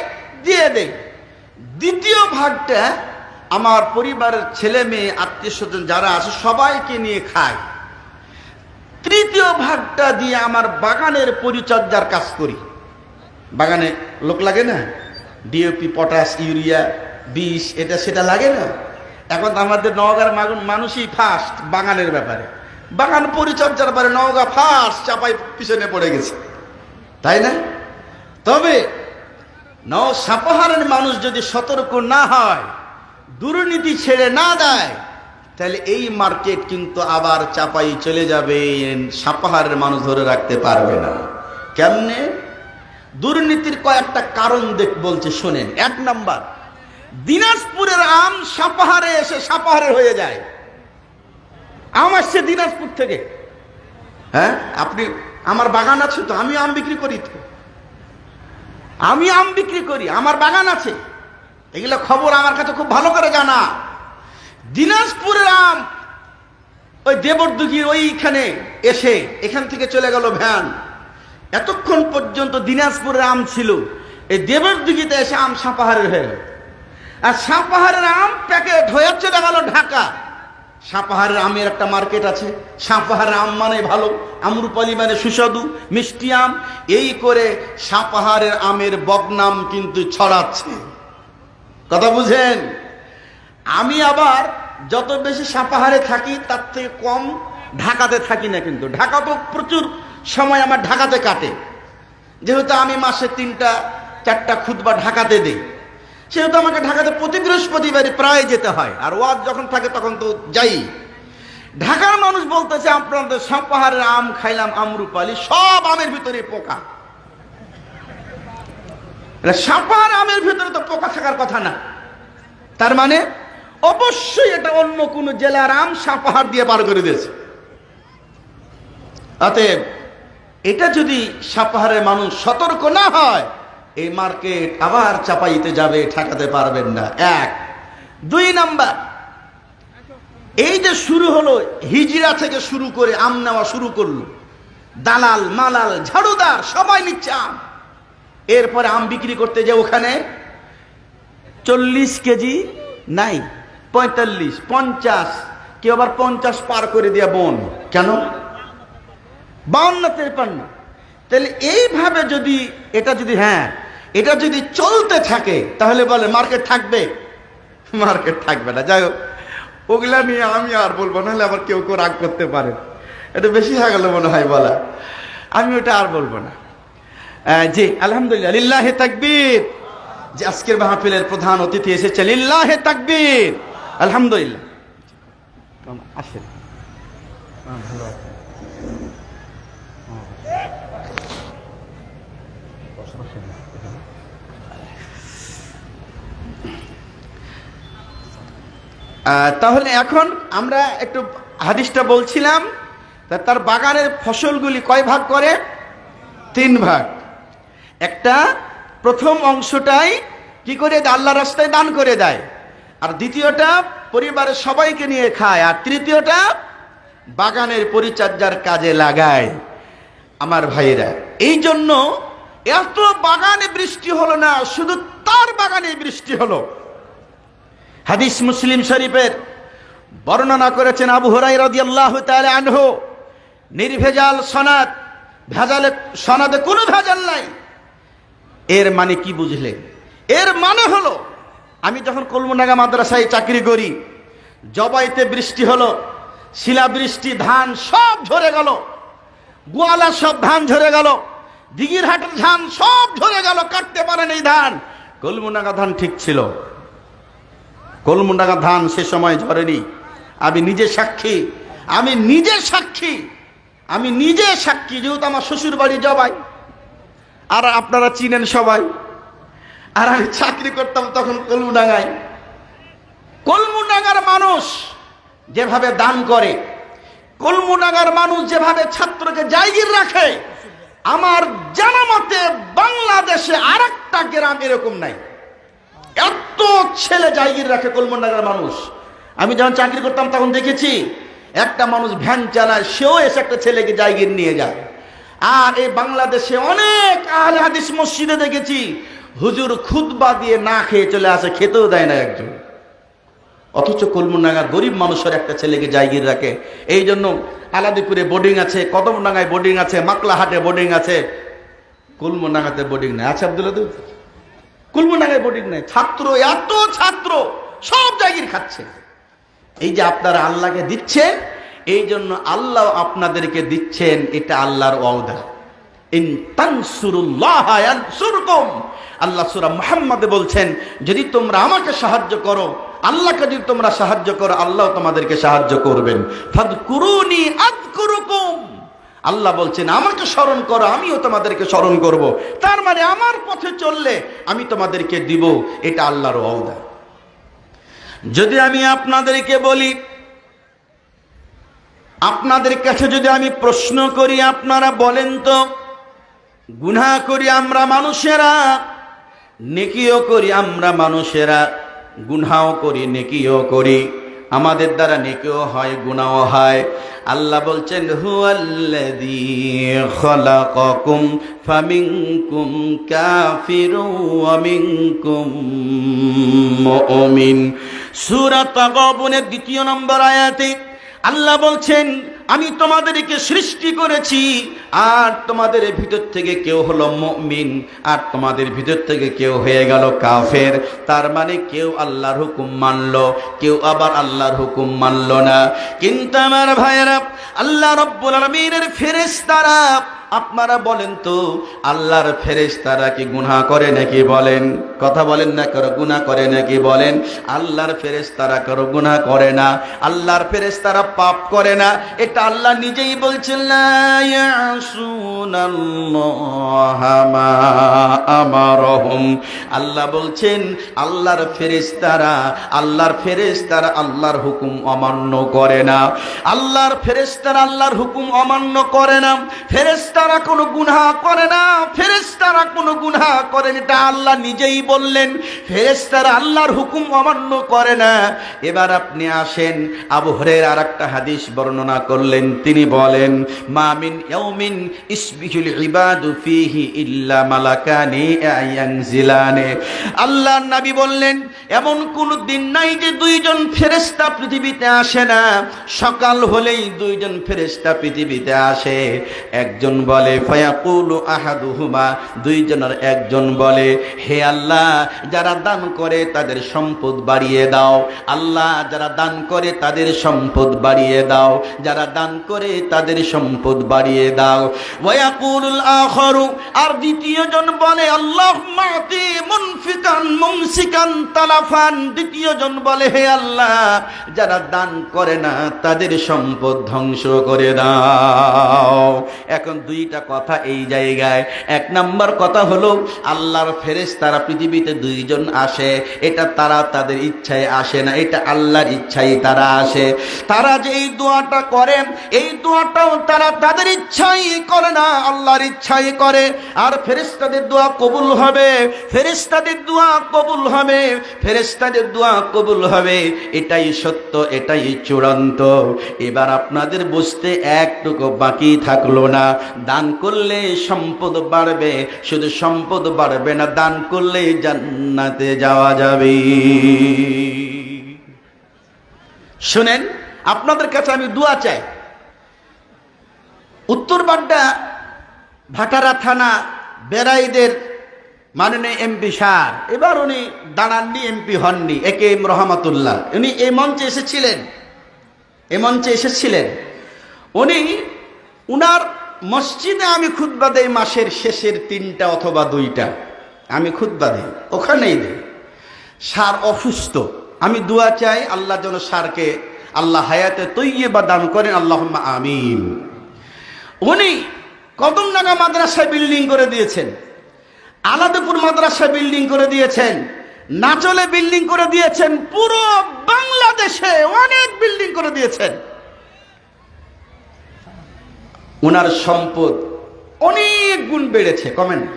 দিয়ে দেই। দ্বিতীয় ভাগটা আমার পরিবারের ছেলে মেয়ে, আত্মীয় স্বজন যারা আছে সবাইকে নিয়ে খাই। তৃতীয় ভাগটা দিয়ে আমার বাগানের পরিচর্যার কাজ করি। বাগানে লোক লাগে না? ডিএপি, পটাশ, ইউরিয়া, বিষ, এটা সেটা লাগে না? এখন আমাদের নওগাঁর মানুষই ফার্স্ট বাগানের ব্যাপারে, বাগান পরিচর্যার ব্যাপারে নওগাঁ ফার্স্ট, চাপাই পিছনে পড়ে গেছে, তাই না? তবে সাপাহারের মানুষ যদি সতর্ক না হয়, দুর্নীতি ছেড়ে না দেয়, তাহলে এই মার্কেট কিন্তু আবার চাপাই চলে যাবে। সাপাহারের মানুষ ধরে রাখতে পারবে না। কেমনে? দুর্নীতির কয়েকটা কারণ বলছে, শোনেন। 1 নাম্বার, দিনাজপুরের আম সাপাহারে এসে সাপাহারে হয়ে যায়। আম আসছে দিনাজপুর থেকে। হ্যাঁ, আপনি, আমার বাগান আছে তো, আমি আম বিক্রি করি তো, আমি আম বিক্রি করি, আমার বাগান আছে, এগুলো খবর আমার কাছে খুব ভালো করে জানা। দিনাজপুরের আম ওই দেবরদুগির ওইখানে এসে এখান থেকে চলে গেল ভ্যান, এতক্ষণ পর্যন্ত দিনাজপুরের আম ছিল, এই দেবরদুগিতে এসে আম সাপাহারের হয়ে গেল। আর সাপাহারের আম প্যাকেট হয়ে চলে গেল ঢাকা। সাপাহারের আমের একটা মার্কেট আছে। সাপাহারের আম মানে ভালো, আম্রপালি মানে সুস্বাদু, মিষ্টি আম, এই করে সাপাহারের আমের বদনাম কিন্তু ছড়াচ্ছে। কথা বুঝেন? আমি আবার যত বেশি সাপাহারে থাকি তার থেকে কম ঢাকাতে থাকি না। কিন্তু ঢাকা তো প্রচুর সময় আমার ঢাকাতে কাটে, যেহেতু আমি মাসে 3টা-4টা খুতবা ঢাকাতে দিই, সেহেতু আমাকে ঢাকাতে প্রতি বৃহস্পতিবারই প্রায় যেতে হয়। আর ওয়াজ যখন থাকে তখন তো যাই। ঢাকার মানুষ বলতেছে, আপনাদের সাপাহারের আম খাইলাম, আম্রপালি, সব আমের ভিতরে পোকা। সাপাহার আমের ভিতরে তো পোকা থাকার কথা না, তার মানে অবশ্যই এটা অন্য কোন জেলার আম সাপাহার দিয়ে পার করে দিয়েছে। অতএব এটা যদি সাপাহারের মানুষ সতর্ক না হয়, এই মার্কেট আবার চাপাইতে যাবে, ঠেকাতে পারবেন না। 1। 2 নাম্বার, এই যে শুরু হলো, হিজরা থেকে শুরু করে আম নেওয়া শুরু করলো, দালাল, মালাল, ঝাড়ুদার সবাই নিচ্ছে আম। এরপরে আম বিক্রি করতে যে ওখানে 40 কেজি নাই, 45, 50, কেউ আবার 50 পার করে দিয়া বোন। কেন? 52, 53। তাহলে এইভাবে যদি এটা যদি চলতে থাকে, তাহলে বলে মার্কেট থাকবে? মার্কেট থাকবে না। যাই হোক, ওগুলা নিয়ে আমি আর বলবো, নাহলে আবার কেউ কেউ রাগ করতে পারে। এটা বেশি হয়ে গেল মনে হয় বলা, আমি ওটা আর বলবো না। জি, আলহামদুলিল্লাহ, লিল্লাহি তাকবীর। যে আজকের মাহফিলের প্রধান অতিথি এসেছে। লিল্লাহে তাকবীর, আলহামদুলিল্লাহ। আসেন। ভালো আছে। তাহলে এখন আমরা একটু হাদিসটা বলছিলাম। তার বাগানের ফসলগুলি কয় ভাগ করে? 3 ভাগ। একটা প্রথম অংশটাই কি করে আল্লাহর রাস্তায় দান করে দেয়, আর দ্বিতীয়টা পরিবারের সবাইকে নিয়ে খায়, আর তৃতীয়টা বাগানের পরিচর্যার কাজে লাগায়। আমার ভাইরা, এই জন্য এত বাগানে বৃষ্টি হলো না, শুধু তার বাগানে বৃষ্টি হলো। হাদিস মুসলিম শরীফের বর্ণনা করেছেন আবু হুরায়রা রাদিয়াল্লাহু তাআলা আনহু, নির্ভেজাল সনদ, ভেজালে সনদে কোনো ভেজাল নাই। এর মানে কি বুঝলেন? এর মানে হলো, আমি যখন কলমডাঙ্গা মাদ্রাসায় চাকরি করি, জবাইতে বৃষ্টি হলো, শিলাবৃষ্টি, ধান সব ঝরে গেল, গোয়ালা সব ধান ঝরে গেল, দিঘিরহাটের ধান সব ঝরে গেল, কাটতে পারেন এই ধান। কলমডাঙ্গা ধান ঠিক ছিল, কলমডাঙ্গা ধান সে সময় ঝরেনি। আমি নিজে সাক্ষী, আমি নিজে সাক্ষী, আমি নিজে সাক্ষী, যেহেতু আমার শ্বশুর বাড়ি জবাই, আর আপনারা চিনেন সবাই। আর আমি চাকরি করতাম তখন কলমডাঙ্গায়। কলমডাঙ্গার মানুষ যেভাবে দান করে, কলমডাঙ্গার মানুষ যেভাবে ছাত্রকে জায়গির রাখে, আমার জানা মতে বাংলাদেশে আর একটা গ্রাম এরকম নাই। এত ছেলে জায়গির রাখে কলমডাঙ্গার মানুষ। আমি যখন চাকরি করতাম তখন দেখেছি, একটা মানুষ ভ্যান চালায়, সেও এসে একটা ছেলেকে জায়গির নিয়ে যায়। আর এই বাংলাদেশে অনেক আহলে হাদিস মসজিদে দেখেছি, হুজুর খুতবা দিয়ে না খেয়ে চলে আসে, খেতেও দেয় না একজন। অথচ কলমডাঙ্গার গরিব মানুষের একটা ছেলেকে জায়গির রাখে। এই জন্য আলাদিপুরে বোর্ডিং আছে, কদমডাঙ্গায় বোর্ডিং আছে, মাকলাহাটে বোর্ডিং আছে, কলমডাঙ্গাতে বোর্ডিং নেই। আচ্ছা আব্দুল্লাহ, কলমডাঙ্গায় বোর্ডিং নেই। ছাত্র, এত ছাত্র সব জায়গির খাচ্ছে। এই যে আপনারা আল্লাহকে দিচ্ছেন, এই জন্য আল্লাহ আপনাদেরকে দিচ্ছেন, এটা আল্লাহর ওয়াদা। ইন তানসুরুল্লাহ ইয়ানসুরকুম, আল্লাহ সূরা মুহাম্মদে বলছেন, যদি তোমরা আমাকে সাহায্য করো, আল্লাহকে যদি তোমরা সাহায্য করো, আল্লাহ তোমাদেরকে সাহায্য করবেন। ফাযকুরুনি আযকুরুকুম, আল্লাহ বলছেন আমাকে স্মরণ করো, আমিও তোমাদেরকে স্মরণ করব। তার মানে আমার পথে চললে আমি তোমাদেরকে দিব, এটা আল্লাহর ওয়াদা। যদি আমি আপনাদেরকে বলি, আপনাদের কাছে যদি আমি প্রশ্ন করি, আপনারা বলেন তো, গুনাহ করি আমরা মানুষেরা, নেকিও করি আমরা মানুষেরা, গুনাহও করি নেকিও করি, আমাদের দ্বারা নেকিও হয় গুনাহও হয়। আল্লাহ বলছেন, হুয়াল্লাযী খালাকাকুম ফামিনকুম কাফিরুন ওয়া মিনকুম মুমিন। সূরা তাগাবুনের 2 নম্বর আয়াতে আল্লাহ বলছেন, আমি তোমাদেরকে সৃষ্টি করেছি, আর তোমাদের ভিতর থেকে কেউ হলো মুমিন, আর তোমাদের ভিতর থেকে কেউ হয়ে গেল কাফের। তার মানে কেউ আল্লাহর হুকুম মানলো, কেউ আবার আল্লাহর হুকুম মানলো না। কিন্তু আমার ভাইয়েরা, আল্লাহ রাব্বুল আলামিনের ফেরেশতারা, আপনারা বলেন তো, আল্লাহর ফেরেশতারা কি গুনাহ করে নাকি? বলেন, কথা বলেন না, করো গুনাহ করে নাকি? বলেন। আল্লাহর ফেরেশতারা করো গুনাহ করে না, আল্লাহর ফেরেশতারা পাপ করে না। এটা আল্লাহ নিজেই বলছেন, লা ইয়াসুনাল্লাহা মা আমারহুম। আল্লাহ বলছেন, আল্লাহর ফেরেশতারা আল্লাহর হুকুম অমান্য করে না। আল্লাহর ফেরেশতারা আল্লাহর হুকুম অমান্য করে না। ফেরেশতারা কোনো গুনাহ করে না, ফেরেশতারা কোনো গুনাহ করেন, এটা আল্লাহ নিজেই বললেন। ফেরেশতারা আল্লাহর হুকুম অমান্য করে না। এবার আপনি আসেন, আবু হুরায়রা আরেকটা হাদিস বর্ণনা করলেন। তিনি বলেন, মা মিন ইয়াউমিন ইসবিহুল ইবাদু ফীহি ইল্লা মালাকানি ইয়ানজিলানি। আল্লাহর নবী বললেন, এমন কোন দিন নাই যে 2 জন ফেরেশতা পৃথিবীতে আসে না। সকাল হলেই 2 জন ফেরেশতা পৃথিবীতে আসে। একজন বলে, ফায়াকুলু আহাদুহুমা, দুইজনের একজন বলে, হে আল্লাহ, যারা দান করে তাদের সম্পদ বাড়িয়ে দাও। আল্লাহ, যারা দান করে তাদের সম্পদ বাড়িয়ে দাও, যারা দান করে তাদের সম্পদ বাড়িয়ে দাও। ওয়ায়াকুলুল আখারু, আর দ্বিতীয় জন বলে, আল্লাহুম্মা আতি মুনফিকান মুমসিকান তালাফান। দ্বিতীয় জন বলে, হে আল্লাহ, যারা দান করে না তাদের সম্পদ ধ্বংস করে দাও। এখন দুইটা কথা এই জায়গায়। এক নাম্বার কথা হলো, আল্লাহর ফেরেশতারা পৃথিবীতে দুইজন আসে, এটা তারা তাদের ইচ্ছায় আসে না, এটা আল্লাহর ইচ্ছায় তারা আসে। তারা যে এই দোয়াটা করে, এই দোয়াটাও তারা তাদের ইচ্ছাই করে না, আল্লাহর ইচ্ছাই করে। আর ফেরেশতাদের দোয়া কবুল হবে, ফেরেশতাদের দোয়া কবুল হবে, ফেরেশতাদের দোয়া কবুল হবে, এটাই সত্য, এটাই চূড়ান্ত। এবার আপনাদের বুঝতে একটুকু বাকি থাকলো না। দান করলে সম্পদ বাড়বে, শুধু সম্পদ বাড়বে না, দান করলে জান্নাতে যাওয়া যাবে। শুনেন, আপনাদের কাছে আমি দোয়া চাই। উত্তর বাড্ডা ভাটারা থানা বেড়াইদের মাননীয় এমপি সাহেব, এবার উনি দাঁড়াননি, এমপি হননি, একে এম রহমাতুল্লাহ, উনি এই মঞ্চে এসেছিলেন, এই মঞ্চে এসেছিলেন। উনি উনার মসজিদে আমি খুতবা দেই, মাসের শেষের 3টা অথবা 2টা আমি খুতবা দেই, ওখানেই দেই। সার অসুস্থ, আমি দোয়া চাই আল্লাহ যেন সারকে আল্লাহ হায়াতে তৈয়বা দান করেন, আল্লাহুম্মা আমিন। উনি কদমডাঙ্গা মাদ্রাসায় বিল্ডিং করে দিয়েছেন, আলাদপুর মাদ্রাসায় বিল্ডিং করে দিয়েছেন, নাচলে বিল্ডিং করে দিয়েছেন, পুরো বাংলাদেশে অনেক বিল্ডিং করে দিয়েছেন। ওনার সম্পদ অনেক গুণ বেড়েছে, কমে না,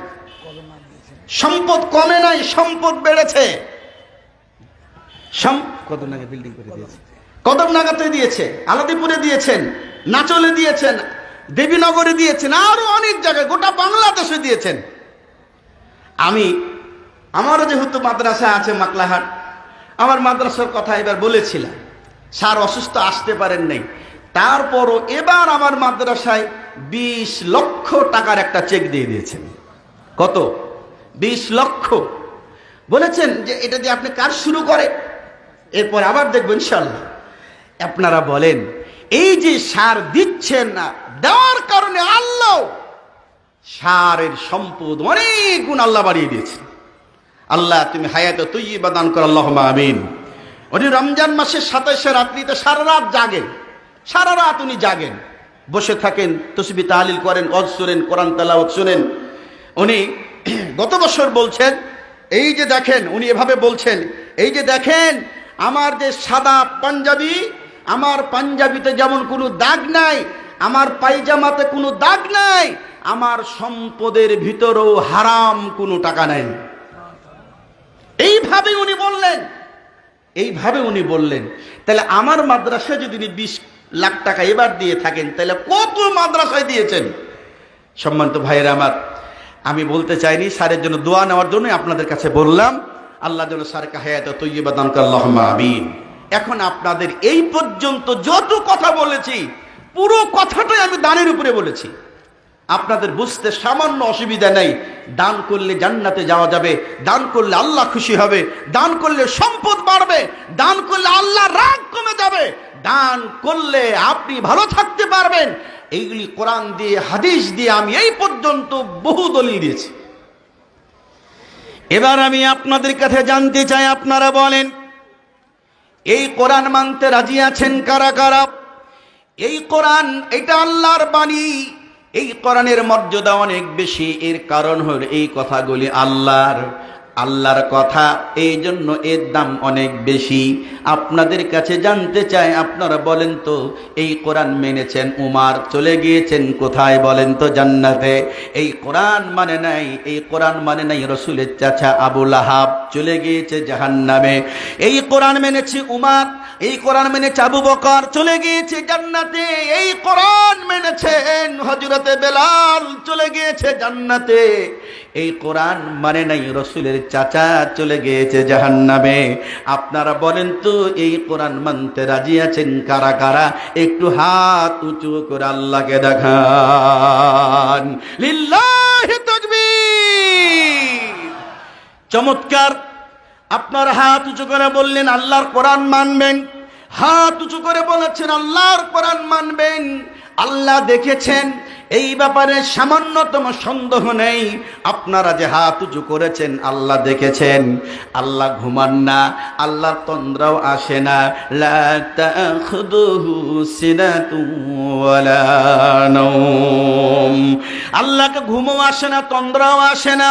সম্পদ কমে নাই, সম্পদ বেড়েছে। কদমডাঙ্গা বিল্ডিং করে দিয়েছে, কদমডাঙ্গাতে দিয়েছে, আলাদিপুরে দিয়েছেন, নাচলে দিয়েছেন, দেবীনগরে দিয়েছেন, আরো অনেক জায়গায়, গোটা বাংলাদেশে দিয়েছেন। আমারও যেহেতু মাদ্রাসা আছে মাকলাহাট, আমার মাদ্রাসার কথা এবার বলেছিলাম, স্যার অসুস্থ আসতে পারেন নাই, তারপরও এবার আমার মাদ্রাসায় 20 লক্ষ টাকার একটা চেক দিয়ে দিয়েছেন। কত? 20 লক্ষ। বলেছেন যে এটা দিয়ে আপনি কাজ শুরু করে, এরপর আবার দেখবেন ইনশাআল্লাহ। আপনারা বলেন, এই যে সার দিচ্ছেন না, দেওয়ার কারণে আল্লাহ সারের সম্পদ অনেক গুণ আল্লাহ বাড়িয়ে দিয়েছেন। আল্লাহ তুমি হায়াতে তৈয়বা দান কর, আল্লাহুম্মা আমিন। উনি রমজান মাসের 27 রাত্রিতে সারা রাত জাগেন, সারা রাত উনি জাগেন, বসে থাকেন, তাসবিহ তাহলিল করেন, ওয়াজ শুনেন, কোরআন তেলাওয়াত শুনেন। উনি গত বছর বলছেন, এই যে দেখেন, উনি এভাবে বলছেন, এই যে দেখেন আমার যে সাদা পাঞ্জাবি, আমার পাঞ্জাবিতে যেমন কোনো দাগ নাই, আমার পায়জামাতে কোনো দাগ নাই, আমার সম্পদের ভিতরেও হারাম কোনো টাকা নাই। এইভাবে উনি বললেন, এইভাবে উনি বললেন। তাহলে আমার মাদ্রাসায় যদি উনি 20 লাখ টাকা এবার দিয়ে থাকেন, তাহলে কত মাদ্রাসায় দিয়েছেন? সম্মানিত ভাইয়েরা আমার, আমি বলতে চাইনি, স্যারের জন্য দোয়া নেওয়ার জন্য আপনাদের কাছে বললাম, আল্লাহ যেন স্যারকে হায়াতে তৈয়বা দান করেন, আল্লাহুম্মা আমিন। এখন আপনাদের এই পর্যন্ত যত কথা বলেছি, পুরো কথাটাই আমি দানের উপরে বলেছি। আপনাদের বুঝতে সামান্য অসুবিধা নেই। দান করলে জান্নাতে যাওয়া যাবে, দান করলে আল্লাহ খুশি হবে, দান করলে সম্পদ বাড়বে, দান করলে আল্লাহ রাগ কমে যাবে, দান করলে আপনি ভালো থাকতে পারবেন। এইগুলি কোরআন দিয়ে, হাদিস দিয়ে আমি এই পর্যন্ত বহু দলিল দিয়েছি। এবার আমি আপনাদের কাছে জানতে চাই, আপনারা বলেন, এই কোরআন মানতে রাজি আছেন কারা কারা? এই কোরআন, এটা আল্লাহর বাণী, এই কোরআনের মর্যাদা অনেক বেশি। এর কারণ হল এই কথাগুলি আল্লাহর কথা, এই জন্য এর দাম অনেক বেশি। আপনাদের কাছে জানতে চাই, আপনারা বলেন তো, এই কোরআন মেনেছেন উমার, চলে গিয়েছেন কোথায় বলেন তো? জান্নাতে। এই কোরআন মানে নাই, এই কোরআন মানে নাই রসুলের চাচা আবু লাহাব, চলে গিয়েছে জাহান্নামে। এই কোরআন মেনেছে উমার, এই কোরআন মেনেছে আবু বকর, চলে গিয়েছে জান্নাতে। এই কোরআন মেনেছেন হযরতে বেলাল, চলে গিয়েছে জান্নাতে। এই কোরআন মানে নাই, রসুলের চাচা চলে গিয়েছে জাহান্নামে। আপনারা বলেন তো এই কোরআন মানতে রাজি আছেন কারা কারা? একটু হাত উঁচু করে আল্লাহকে দেখান। লিল্লাহি তাকবীর। চমৎকার। আপনার হাত উঁচু করে বললেন আল্লাহর কোরআন মানবেন, হাত উঁচু করে বলেছেন আল্লাহর কোরআন মানবেন। আল্লাহ দেখেছেন, এই ব্যাপারে সামান্যতম সন্দেহ নেই। আপনারা যে হাত উঁচু করেছেন আল্লাহ দেখেছেন। আল্লাহ ঘুমান না, আল্লাহর তন্দ্রাও আসে না। লা তাখুযুহু সিনাতুন ওয়ালা নাওম। আল্লাহকে ঘুমও আসে না, তন্দ্রাও আসে না।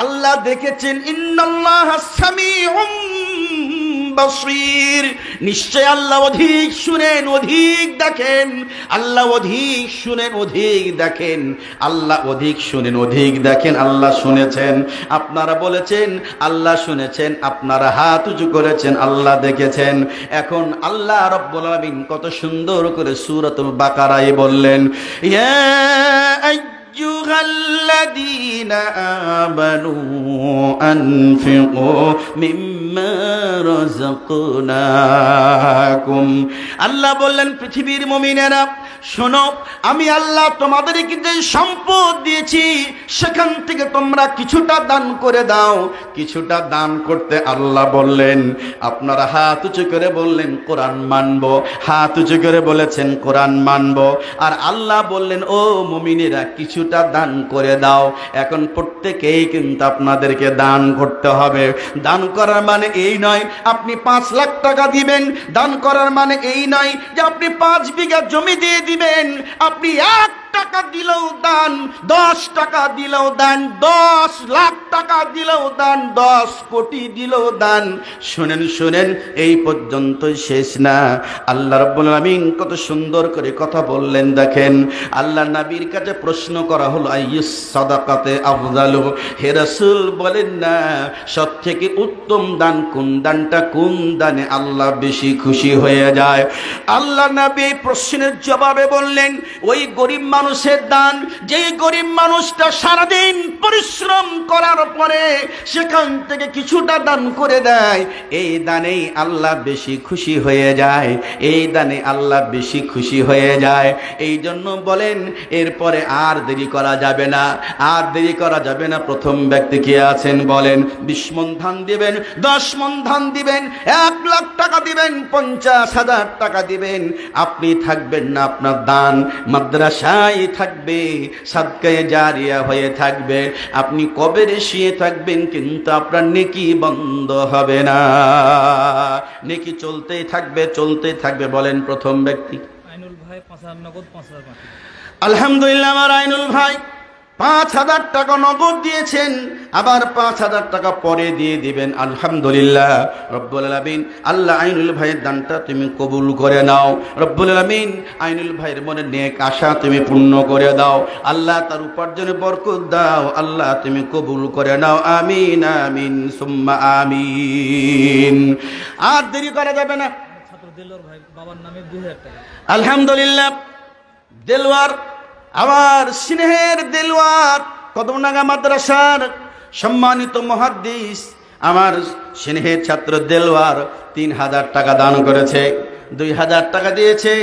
আল্লাহ দেখেছেন, ইন্নাল্লাহা সামিউম বাসীর। নিশ্চয় আল্লাহ অধিক শুনেন, অধিক দেখেন। আল্লাহ অধিক শুনেন, অধিক দেখেন। আল্লাহ অধিক শুনেন, অধিক দেখেন। আল্লাহ শুনেছেন, আপনারা বলেছেন আল্লাহ শুনেছেন। আপনারা হাত উঁচু করেছেন, আল্লাহ দেখেছেন। এখন আল্লাহ রাব্বুল আলামিন কত সুন্দর করে সূরাতুল বাকারায় বললেন, ইয়া আইয়ুহাল্লাযীনা আমানু আনফিকু মিম্মা রাযাকনাকুম। আল্লাহ বললেন, পৃথিবীর মুমিনেরা শোনো, আমি আল্লাহ তোমাদেরকে যে সম্পদ দিয়েছি সেখান থেকে তোমরা কিছুটা দান করে দাও। কিছুটা দান করতে আল্লাহ বললেন। আপনারা হাত উঁচু করে বললেন কোরআন মানবো, হাত উঁচু করে বলেছেন কোরআন মানবো। আর আল্লাহ বললেন, ও মুমিনেরা কিছুটা দান করে দাও। এখন প্রত্যেকেই কিন্তু আপনাদেরকে দান করতে হবে। দান করার মানে এই নয় আপনি 5 লাখ টাকা দিবেন। দান করার মানে এই নয় যে আপনি 5 বিঘা জমি দিয়ে দিবেন। আপনি 1 টাকা দিলেও দান, 10 টাকা দিলেও দান, 10 লাখ টাকা দিলেও দান, 10 কোটি দিলেও দান। শুনেন শুনেন, এই পর্যন্তই শেষ না। আল্লাহ রাব্বুল আলামিন কত সুন্দর করে কথা বললেন দেখেন। আল্লাহ নবীর কাছে প্রশ্ন করা হলো, আইয়ুস সাদাকাতে আফদালু। হে রাসূল বলেন না সবথেকে উত্তম দান কোন দানটা, কোন দানে আল্লাহ বেশি খুশি হয়ে যায়? আল্লাহ নবী প্রশ্নের জবাবে বললেন, ওই গরিব মানুষের দান, যেই গরিব মানুষটা সারাদিন পরিশ্রম করার পরে সেখান থেকে কিছুটা দান করে দেয়, এই দানেই আল্লাহ বেশি খুশি হয়ে যায়। এই দানে আল্লাহ বেশি খুশি হয়ে যায়। এই জন্য বলেন এরপরে আর দেরি করা যাবে না, আর দেরি করা যাবে না। প্রথম ব্যক্তি কে আছেন বলেন? 20 মণ ধান দিবেন, 10 মণ ধান দিবেন, 1 লাখ টাকা দিবেন, 50,000 টাকা দিবেন। আপনি থাকবেন না, আপনার দান মাদ্রাসায় থাকবে, সাদকায়ে জারিয়া হয়ে থাকবে। আপনি কবরে শুয়ে থাকবেন কিন্তু আপনার নেকি বন্ধ হবে না, নেকি চলতেই থাকবে, চলতেই থাকবে। বলেন প্রথম ব্যক্তি? আইনুল ভাই 5,000 নগদ, 5,000 বাকি। আলহামদুলিল্লাহ, আমার আইনুল ভাই 5,000 টাকা নগদ দিয়েছেন, আবার 5,000 টাকা পরে দিয়ে দিবেন। আলহামদুলিল্লাহ। রব্বুল আলামিন আল্লাহ আইনুল ভাইয়ের দানটা তুমি কবুল করে নাও। রব্বুল আলামিন আইনুল ভাইয়ের মনে নেক আশা তুমি পূর্ণ করে দাও। আল্লাহ তার উপার্জনে বরকত দাও। আল্লাহ তুমি কবুল করে নাও। আমিন আমিন সুম্মা আমিন। আর দেরি করা যাবে না। ছাত্র দেলোয়ার ভাই বাবার নামে 2,000 টাকা। আলহামদুলিল্লাহ। দেলোয়ার, আমার স্নেহের দেলোয়ার, কদমডাঙ্গা মাদ্রাসার সম্মানিত মুহাদ্দিস, আমার স্নেহের ছাত্র দেলোয়ার 3,000 টাকা দান করেছে। 2,000 টাকা দিয়েছে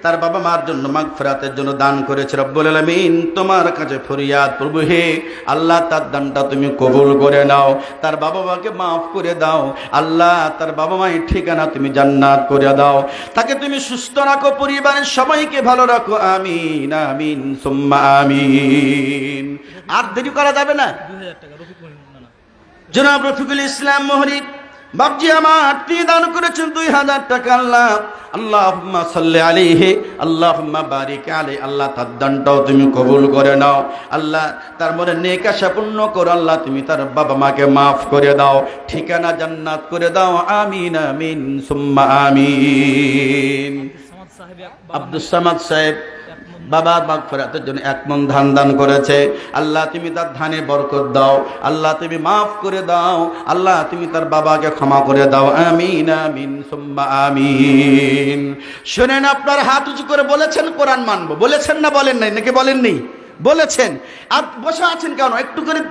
তার বাবা মার জন্য, মাগফিরাতের জন্য দান করেছে। রব্বুল আলামিন তোমার কাছে ফরিয়াদ, প্রভু হে আল্লাহ তার দানটা তুমি কবুল করে নাও, তার বাবা মাকে মাফ করে দাও। আল্লাহ তার বাবা মায়ের ঠিকানা তুমি জান্নাত করে দাও, তাকে তুমি সুস্থ রাখো, পরিবারের সবাইকে ভালো রাখো। আমিন আমিন সুম্মা আমিন। আর দেরি করা যাবে না। 2,000 টাকা রফিকুল নানা। জনাব রফিকুল ইসলাম মোহরি বাপজি আমার তিনি দান করেছেন 2,000 টাকা। আল্লাহ আল্লাহুম্মা সাল্লি আলাইহি, আল্লাহুম্মা বারিক আলাইহি। আল্লাহ তার দানটাও তুমি কবুল করে নাও। আল্লাহ তার মনে নেক আশা পূর্ণ করো। আল্লাহ তুমি তার বাবা মাকে মাফ করে দাও, ঠিকানা জান্নাত করে দাও। আমিন আমিন সুম্মা আমিন। সামাদ সাহেব আব্দুস সামাদ সাহেব বাবার মাগফিরাতের জন্য 1 মণ ধান দান করেছে। আল্লাহ তুমি তার ধানে বরকত দাও। আল্লাহ তুমি মাফ করে দাও। আল্লাহ তুমি তার বাবাকে ক্ষমা করে দাও। আমিন আমিন সুম্মা আমিন। শুনেন, আপনার হাত উঁচু করে বলেছেন কোরআন মানবো, বলেছেন না বলেন নাই? নাকি বলেননি? বলেছেন। আর বসে আছেন কেন? একটু করে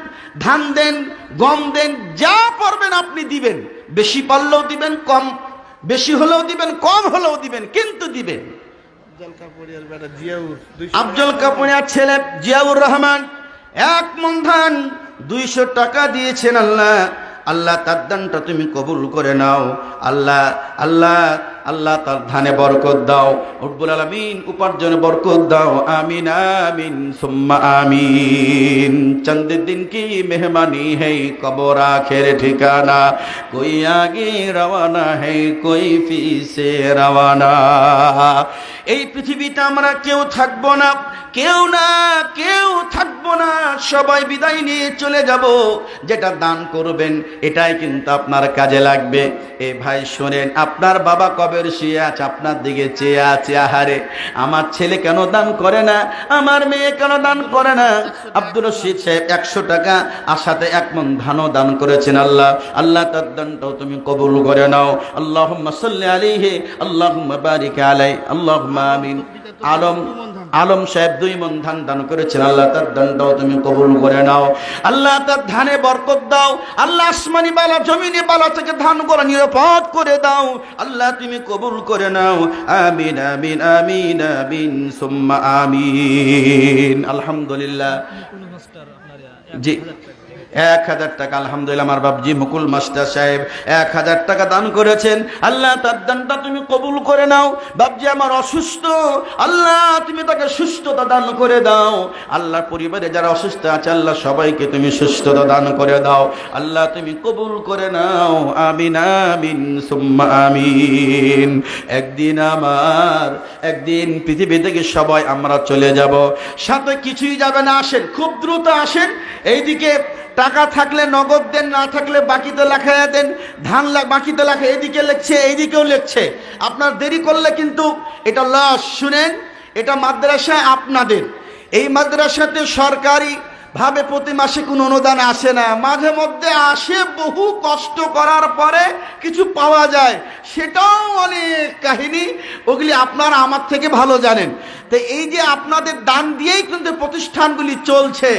ধান দেন, গম দেন, যা পারবেন আপনি দিবেন। বেশি পারলেও দিবেন, কম বেশি হলেও দিবেন, কম হলেও দিবেন, কিন্তু দিবেন। আফজল কাপুরিয়ার ছেলে জিয়াউর রহমান 1 মণ ধান 200 টাকা দিয়েছেন। আল্লাহ আল্লাহ তার দানটা তুমি কবুল করে নাও। আল্লাহ আল্লাহ আল্লাহ তার ধানে বরকত দাও। রব্বুল আলামিন উপার্জনে বরকত দাও। আমিন আমিন সুম্মা আমিন। চন্দ দিন কি মেহমানি है কবর আখের ঠিকানা, कोई आगे रवाना है कोई पीछे रवाना। এই পৃথিবীতে আমরা কেউ থাকবো না, কেউ থাকবো না, সবাই বিদায় নিয়ে চলে যাব। যেটা দান করবেন এটাই কিন্তু আপনার কাজে লাগবে। এ ভাই শোনেন, আপনার বাবা কবের শুয়ে আছে, আপনার দিকে চেয়ে আছে, আহারে আমার ছেলে কেন দান করে না, আমার মেয়ে কেন দান করে না। আব্দুল রশিদ সাহেব 100 টাকা আর সাথে 1 মণ ধানও দান করেছেন। আল্লাহ আল্লাহ তার দানটাও তুমি কবুল করে নাও। আল্লাহুম্মা সাল্লি আলাইহি আল্লাহুম্মা বারিক আলাইহি আল্লাহুম্মা আমিন। আলম সাহেব 2 মণ ধান দান করেছেন। আল্লাহ তার দানটাও তুমি কবুল করে নাও। আল্লাহ তার ধানে বরকত দাও। আল্লাহ আসমানি বালা জমিনে বালা থেকে ধান করে নিরাপদ করে দাও। আল্লাহ তুমি কবুল করে নাও। আমিন আমিন আমিন আমিন সুম্মা আমিন। আলহামদুলিল্লাহ। মুকুল মাস্টার আপনার জি 1000 টাকা আলহামদুলিল্লাহ। আমার বাপজি মুকুল মাস্টার সাহেব 1000 টাকা দান করেছেন। আল্লাহ তার দানটা তুমি কবুল করে নাও। বাপজি আমার অসুস্থ, আল্লাহ তুমি তাকে সুস্থতা দান করে দাও। আল্লাহ পরিবারে যারা অসুস্থ আছে আল্লাহ সবাইকে তুমি সুস্থতা দান করে দাও। আল্লাহ তুমি কবুল করে নাও। আমিন আমিন সুম্মা আমিন। একদিন পৃথিবী থেকে সবাই আমরা চলে যাব, সাথে কিছুই যাবে না। আসেন খুব দ্রুত আসেন। এইদিকে টাকা থাকলে নগদ দেন, না থাকলে বাকিতে লেখায় দেন। ধান বাকিতে লেখা এদিকে লিখছে, এইদিকেও লিখছে। আপনার দেরি করলে কিন্তু এটা লস। শুনেন, এটা মাদ্রাসা আপনাদের। এই মাদ্রাসাতে সরকারি ভাবে প্রতি মাসে কোনো অনুদান আসে না, মাঝে মধ্যে আসে। বহু কষ্ট করার পরে কিছু পাওয়া যায়, সেটাও অনেক কাহিনী। ওগুলি আপনারা আমার থেকে ভালো জানেন। তো এই যে আপনাদের দান দিয়েই কিন্তু প্রতিষ্ঠানগুলি চলছে।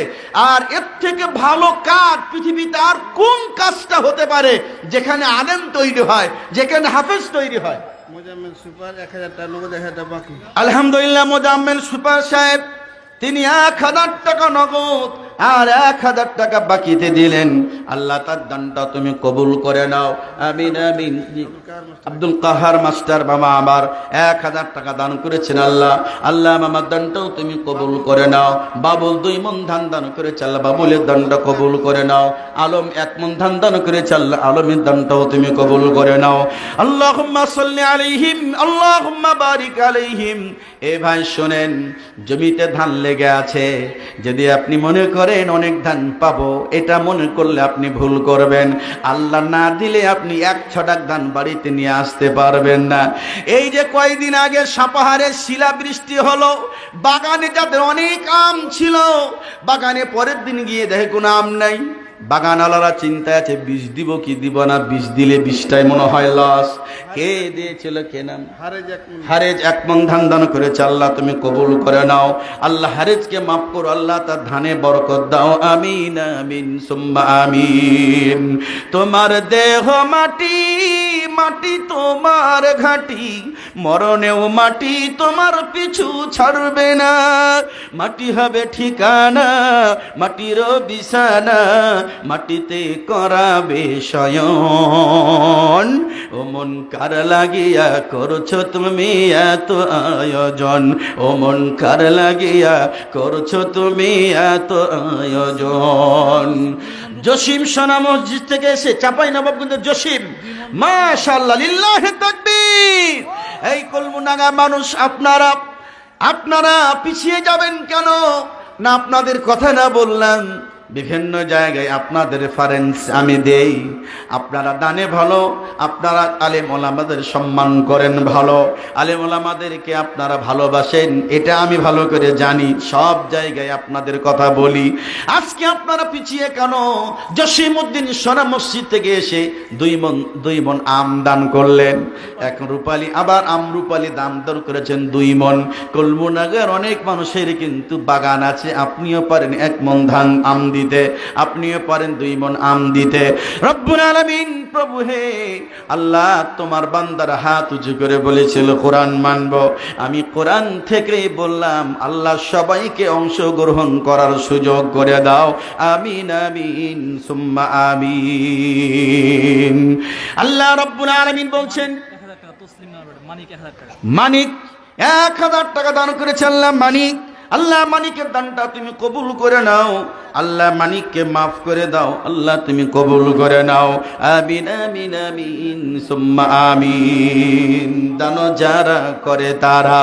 আর এর থেকে ভালো কাজ পৃথিবীতে আর কোন কাজটা হতে পারে, যেখানে আলেম তৈরি হয়, যেখানে হাফেজ তৈরি হয়। মোজাম্মেল সুপার 1000 টাকা নগদ, 1000 টাকা বাকি। আলহামদুলিল্লাহ মোজাম্মেল সুপার সাহেব তিনি 1000 টাকা নগদ আর 1000 টাকা বাকিতে দিলেন। আল্লাহ তার দানটা তুমি কবুল করে নাও। আমিন আমিন। আব্দুল কাহার মাস্টার মামা আমার 1000 টাকা দান করেছেন। আল্লাহ আল্লাহ মামার দানটাও তুমি কবুল করে নাও। বাবুল 2 মণ ধান দান করেছে, আল্লাহ বাবুলের দানটা কবুল করে নাও। আলম 1 মণ ধান দান করেছে, আল্লাহ আলমের দানটাও তুমি কবুল করে নাও। আল্লাহুম্মা সাল্লি আলাইহিম আল্লাহুম্মা বারিক আলাইহিম। এ ভাই শোনেন, জমিতে ধান লেগে আছে, যদি আপনি মনে করেন অনেক ধান পাবো, এটা মনে করলে আপনি ভুল করবেন। আল্লাহ না দিলে আপনি 1 ছটাক ধান বাড়িতে নিয়ে আসতে পারবেন না। এই যে কয়েকদিন আগে সাপাহারে শিলাবৃষ্টি হলো, বাগানে যাদের অনেক আম ছিল, বাগানে পরের দিন গিয়ে দেখে কোনো আম নাই। বাগানওয়ালারা চিন্তায় আছে, বীজ দিব কি দিব না। বীজ দিলে বীজটাই মনে হয় লস। কে দিয়েছিল, কে নাম? হারেজ 1 মণ ধান দান করেছে। আল্লাহ তুমি কবুল করে নাও। আল্লাহ হারেজকে মাফ করো। আল্লাহ তার ধানে বরকত দাও। আমিন আমিন সুম্মা আমিন। তোমার দেহ মাটি, মাটি তোমার ঘাটি, মরণেও মাটি তোমার পিছু ছাড়বে না। মাটি হবে ঠিকানা, মাটির বিছানা, মাটিতে করাবে শয়ন। ও মন কার লাগিয়া করছো তুমি এত আয়োজন, ও মন কার লাগিয়া করছো তুমি এত আয়োজন। জসিম সোনা মসজিদ থেকে এসে চাঁপাইনবাবগঞ্জের জসিম, মাশাআল্লাহ, লিল্লাহি তাকবীর। এই কলমুনাগা মানুষ আপনারা পিছিয়ে যাবেন কেন? না আপনাদের কথা না বললাম, বিভিন্ন জায়গায় আপনাদের রেফারেন্স আমি দেই। আপনারা দানে ভালো, আপনারা আলেম ওলামাদের সম্মান করেন ভালো, আলেম ওলামাদেরকে আপনারা ভালোবাসেন, এটা আমি ভালো করে জানি। সব জায়গায় আপনাদের কথা বলি। আজকে আপনারা পিছিয়ে কেন? জসিমউদ্দিন সোনা মসজিদ থেকে এসে দুই মন আম দান করলেন। এক রূপালী, আবার আমরুপালী দাম দর করেছেন 2 মন। কলমুনাগের অনেক মানুষের কিন্তু বাগান আছে, আপনিও পারেন 1 মন ধান আম দিতে, আপনিও পারেন 2 মন আম দিতে। রব্বুল আলামিন, প্রভু হে আল্লাহ, তোমার বান্দার হাত উঁচু করে বলেছিল কোরআন মানব। আমি কোরআন থেকেই বললাম, আল্লাহ সবাইকে অংশগ্রহণ করার সুযোগ করে দাও। আমিন আমিন সুম্মা আমিন। আল্লাহ রব্বুল আলামিন বলছেন, 1000 টাকা তসলিম না মানিক 1000 টাকা। মানিক 1000 টাকা দান করেছে আল্লাহ। মানিক, আল্লাহ মানিকের দানটা তুমি কবুল করে নাও। আল্লাহ মানিককে মাফ করে দাও। আল্লাহ তুমি কবুল করে নাও। আমিন আমিন আমিন সুম্মা আমিন। দান যারা করে তারা,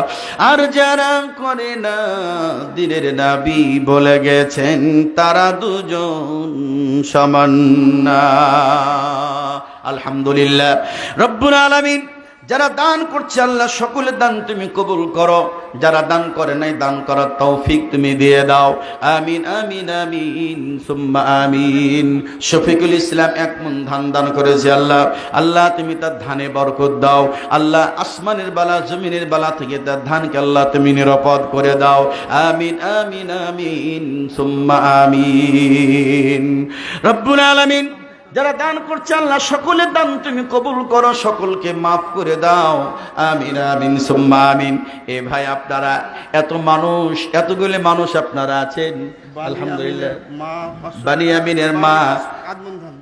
আর যারা করে না, দিনের নবী বলে গেছেন তারা দুজন সমান না। আলহামদুলিল্লাহ রব্বুল আলামিন, যারা দান করছে আল্লাহ সকলের দান তুমি কবুল করো। যারা দান করে নাই, দান করার তৌফিক তুমি দিয়ে দাও। আমিন আমিন আমিন সুম্মা আমিন। শফিকুল ইসলাম 1 মন ধান দান করেছে আল্লাহ। আল্লাহ তুমি তার ধানে বরকত দাও। আল্লাহ আসমানের বালা জমিনের বালা থেকে তার ধানকে আল্লাহ তুমি নিরাপদ করে দাও। আমিন আমিন আমিন সুম্মা আমিন। রব্বুল আলামিন, যারা দান করছে আল্লাহ সকলের দান তুমি কবুল করো, সকলকে মাফ করে দাও। আমিন আমিন সুম্মা আমিন। এ ভাই, আপনারা এত মানুষ, এতগুলো মানুষ আপনারা আছেন, আলহামদুলিল্লাহ। বানি আমিনের মা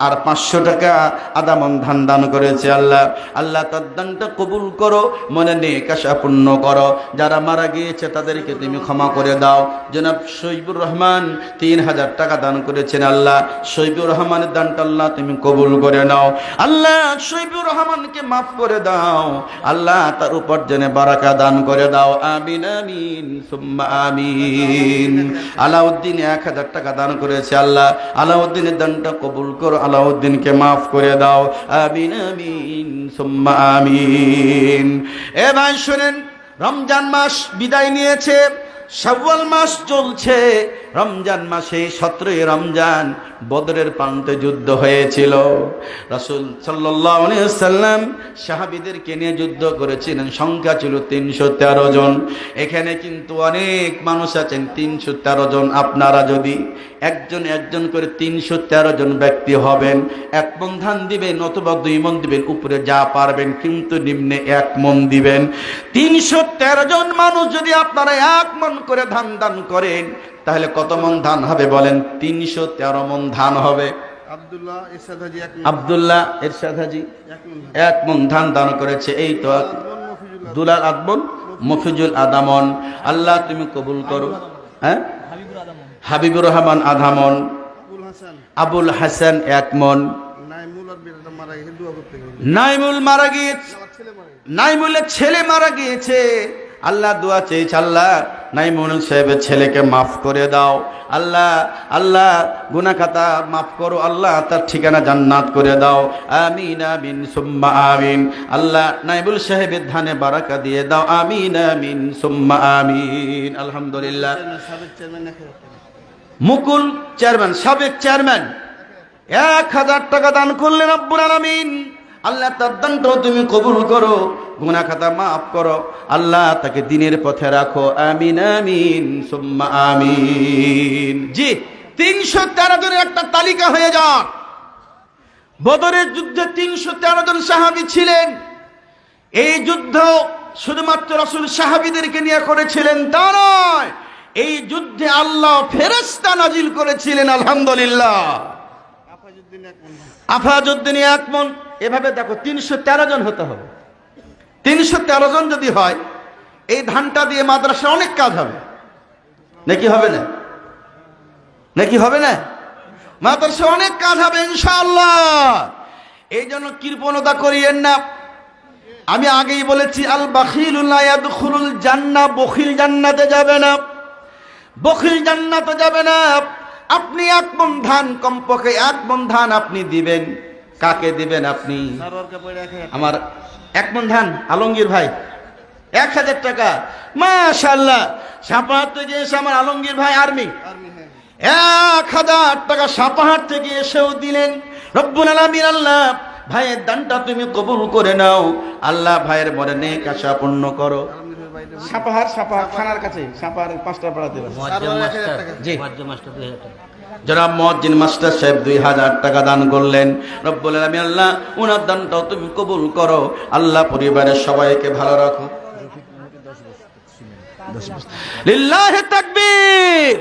আর 500 টাকা আধা মন ধান দান করেছে আল্লাহ। আল্লাহ তার দানটা কবুল করো, মনে নেক আশা পূর্ণ করো। যারা মারা গিয়েছে তাদেরকে তুমি ক্ষমা করে দাও। জনাব শহীবুর রহমান 3000 টাকা দান করেছেন আল্লাহ। শহীবুর রহমানের দানটা আল্লাহ তুমি কবুল করে নাও। আল্লাহ শহীবুর রহমানকে মাফ করে দাও। আল্লাহ তার উপার্জনে বারাকা দান করে দাও। আমিন আমিন সুম্মা আমিন। আলাউদ্দিন 1000 টাকা দান করেছে আল্লাহ। আলাউদ্দিনের দানটা কবুল করো, আলাউদ্দিনকে মাফ করে দাও। আমিন আমিন সুম্মা আমিন। এ ভাই শুনেন, রমজান মাস বিদায় নিয়েছে, শাওয়াল মাস চলছে। রমজান মাসে 17ই রমজান বদরের প্রান্তে যুদ্ধ হয়েছিল। রাসূল সাল্লাল্লাহু আলাইহি ওয়াসাল্লাম সাহাবীদেরকে নিয়ে যুদ্ধ করেছিলেন। সংখ্যা ছিল 313 জন। এখানে কিন্তু অনেক মানুষ আছেন, 313 জন। আপনারা যদি একজন করে 313 জন ব্যক্তি হবেন, 1 মন ধান দিবেন অথবা 2 মন দিবেন, উপরে যা পারবেন, কিন্তু নিম্নে 1 মন দিবেন। 313 জন মানুষ যদি আপনারা 1 মন করে ধান দান করেন, তাহলে কত মন ধান হবে বলেন? 313 মন ধান হবে। আব্দুল্লাহ ইরশাদ হাজী 1 মন ধান দান করেছে। এই তো দুলাল আদমন মফিজুল আদামন। আল্লাহ তুমি কবুল করো। হ্যাঁ, হাবিবুর আদমন, হাবিবুর রহমান আধামন, আবুল হাসান 1 মন। নাইমুল মারা গিয়েছে, নাইমুলের ছেলে মারা গিয়েছে। আল্লাহ দোয়া চেয়েছে, আল্লাহ নাইমুল সাহেবের ছেলেকে মাফ করে দাও। আল্লাহ আল্লাহ গুনাহ খাতা মাফ করো। আল্লাহ তার ঠিকানা জান্নাত করে দাও। আমিন আমিন সুম্মা আমিন। আল্লাহ নাইমুল সাহেবের ধানে বারাকা দিয়ে দাও। আমিন আমিন সুম্মা আমিন। আলহামদুলিল্লাহ। মুকুল চেয়ারম্যান, সাবেক চেয়ারম্যান 1000 টাকা দান করলেন রব্বুল আলামিন। আল্লাহ তার দানটাও তুমি কবুল করো, গুনাহ খাতা মাফ করো। আল্লাহ তাকে দ্বীনের পথে রাখো। আমিন আমিন সুম্মা আমিন। জি, 313 জনের একটা তালিকা হয়ে যাক। বদরের যুদ্ধে 313 জন সাহাবী ছিলেন। এই যুদ্ধ শুধুমাত্র রাসূল সাহাবীদেরকে নিয়ে করেছিলেন তা নয়, এই যুদ্ধে আল্লাহ ফেরেশতা নাজিল করেছিলেন। আলহামদুলিল্লাহ। আফাজউদ্দিন 1 মন। এভাবে দেখো 313 জন হতে হবে। 313 জন যদি হয়, এই ধানটা দিয়ে মাদ্রাসা অনেক কাজ হবে। নাকি হবে না? নাকি হবে না? মাদ্রাসা অনেক কাজ হবে ইনশাআল্লাহ। এই জন্য কৃপণতা করিয়েন না। আমি আগেই বলেছি, আল বাখিলু লা ইয়াদখুলুল জান্নাহ, বখিল জান্নাতে যাবে না। বখিল জান্নাতে যাবে না। আপনি 1 মণ ধান, কমপক্ষে 1 মণ ধান আপনি দিবেন। কাকে দিবেন আপনি? সারোয়ারকে পড়ে 1000 আমার 1 মণ ধান আলমগীর ভাই 1000 টাকা। মাশাআল্লাহ, সাপাহার থেকে এসে আমার আলমগীর ভাই আর্মি আর্মি, হ্যাঁ 1000 টাকা সাপাহার থেকে এসেও দিলেন। রব্বুল আলামিন আল্লাহ ভাইয়ের দানটা তুমি কবুল করে নাও। আল্লাহ ভাইয়ের মনে নেক আশা পূর্ণ করো। আলহামদুলিল্লাহ ভাই দেবো। সাপাহার থানার কাছে সাপাহার 5টা পাড়া দেবেন। সারোয়ার 1000 টাকা। জি, জনাব মুয়াজ্জিন মাস্টার সাহেব 2000 টাকা দান করলেন। রব্বুল আলামিন আল্লাহ ওনার দানটাও তুমি কবুল করো। আল্লাহ পরিবারের সবাইকে ভালো রাখো। লিল্লাহি তাকবীর।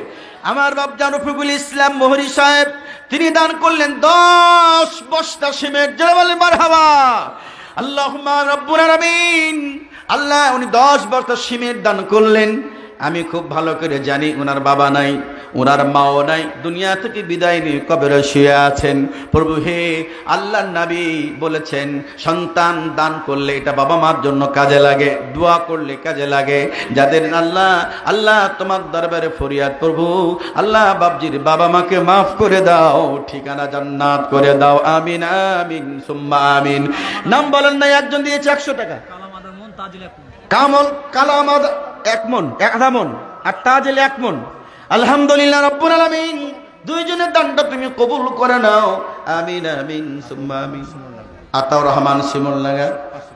আমার বাপজান রফিকুল ইসলাম মোহরি সাহেব তিনি দান করলেন 10 বস্তা সিমেন্ট। জোরে বলেন মারহাবা। আল্লাহুম্মা রাব্বুল আলামিন। আল্লাহ উনি 10 বস্তা সিমেন্ট দান করলেন। আমি খুব ভালো করে জানি ওনার বাবা নাই, ওনার মাও নাই, দুনিয়া থেকে বিদায় নিয়ে কবরে শুয়ে আছেন। প্রভু হে, আল্লাহর নবী বলেছেন সন্তান দান করলে এটা বাবা মার জন্য কাজে লাগে, দোয়া করলে কাজে লাগে। যাদের আল্লাহ তোমার দরবারে ফরিয়াদ প্রভু, আল্লাহ বাপজির বাবা মাকে মাফ করে দাও, ঠিকানা জান্নাত করে দাও। আমিন আমিন সুম্মা আমিন। নাম বলেন না, একজন দিয়েছে 100 টাকা। কালাম আদার মন তাজিল এক মন। কালামাদ 1 মণ, 1 মণ, আর তাজেল 1 মণ। আলহামদুলিল্লাহ রব্বুল আলামিন, দুইজনের দানটা তুমি কবুল করে নাও। আমিন আমিন সুম্মা আমিন। আতাউর রহমান শিমুল লাগা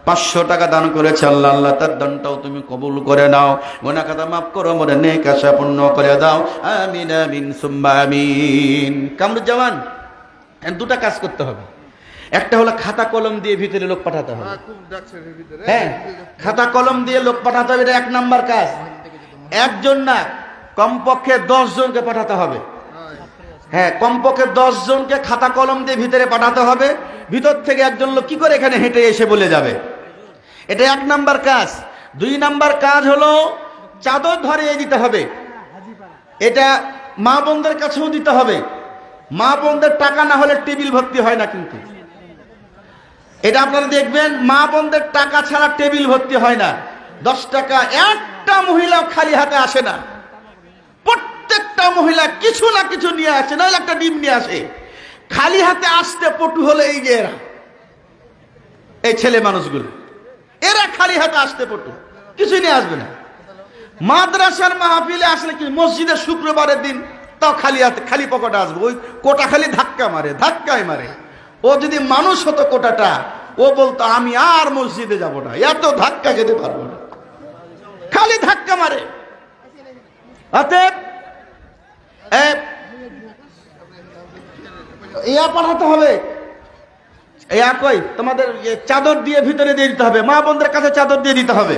500 টাকা দান করেছে। আল্লাহ আল্লাহ তার দানটাও তুমি কবুল করে নাও, গুনাহ খাতা মাফ করো, মনে নেক আশা পূর্ণ করে দাও। আমিন আমিন সুম্মা আমিন। কামরুজ্জামান, দুটা কাজ করতে হবে। একটা হলো খাতা কলম দিয়ে ভিতরে লোক পাঠাতে হবে। হ্যাঁ, খুব ডাকছে এর ভিতরে। হ্যাঁ, খাতা কলম দিয়ে লোক পাঠাতে হবে, এটা 1 নাম্বার কাজ। একজন না, কমপক্ষে 10 জনকে পাঠাতে হবে। হ্যাঁ, কমপক্ষে 10 জনকে খাতা কলম দিয়ে ভিতরে পাঠাতে হবে। ভিতর থেকে একজন লোক কি করে এখানে হেঁটে এসে বলে যাবে? এটা 1 নাম্বার কাজ। 2 নাম্বার কাজ হলো চাদর ধরিয়ে দিতে হবে। এটা মা বোনদের কাছেও দিতে হবে। মা বোনদের টাকা না হলে টেবিল ভর্তি হয় না কিন্তু। এটা আপনারা দেখবেন, মা বোনদের টাকা ছাড়া টেবিল ভর্তি হয় না। 10 টাকা একটা মহিলাও খালি হাতে আসে না। প্রত্যেকটা মহিলা কিছু না কিছু নিয়ে আসে, নাহলে একটা ডিম নিয়ে আসে। খালি হাতে আসতে পটু হলে এই যে এরা, এই ছেলে মানুষগুলো, এরা খালি হাতে আসতে পটু, কিছুই নিয়ে আসবে না। মাদ্রাসার মাহফিলে আসলে কি, মসজিদের শুক্রবারের দিন তাও খালি হাতে, খালি পকেটে আসবে। ওই কোটা খালি ধাক্কায় মারে। ও যদি মানুষ হতো কোটাটা, ও বলতো আমি আর মসজিদে যাব না, এত ধাক্কা খেতে পারবো না, খালি ধাক্কা মারে। অতএব ইয়া পাঠাতে হবে। ইয়া কই তোমাদের চাদর দিয়ে ভিতরে দিয়ে দিতে হবে, মা বোনদের কাছে চাদর দিয়ে দিতে হবে।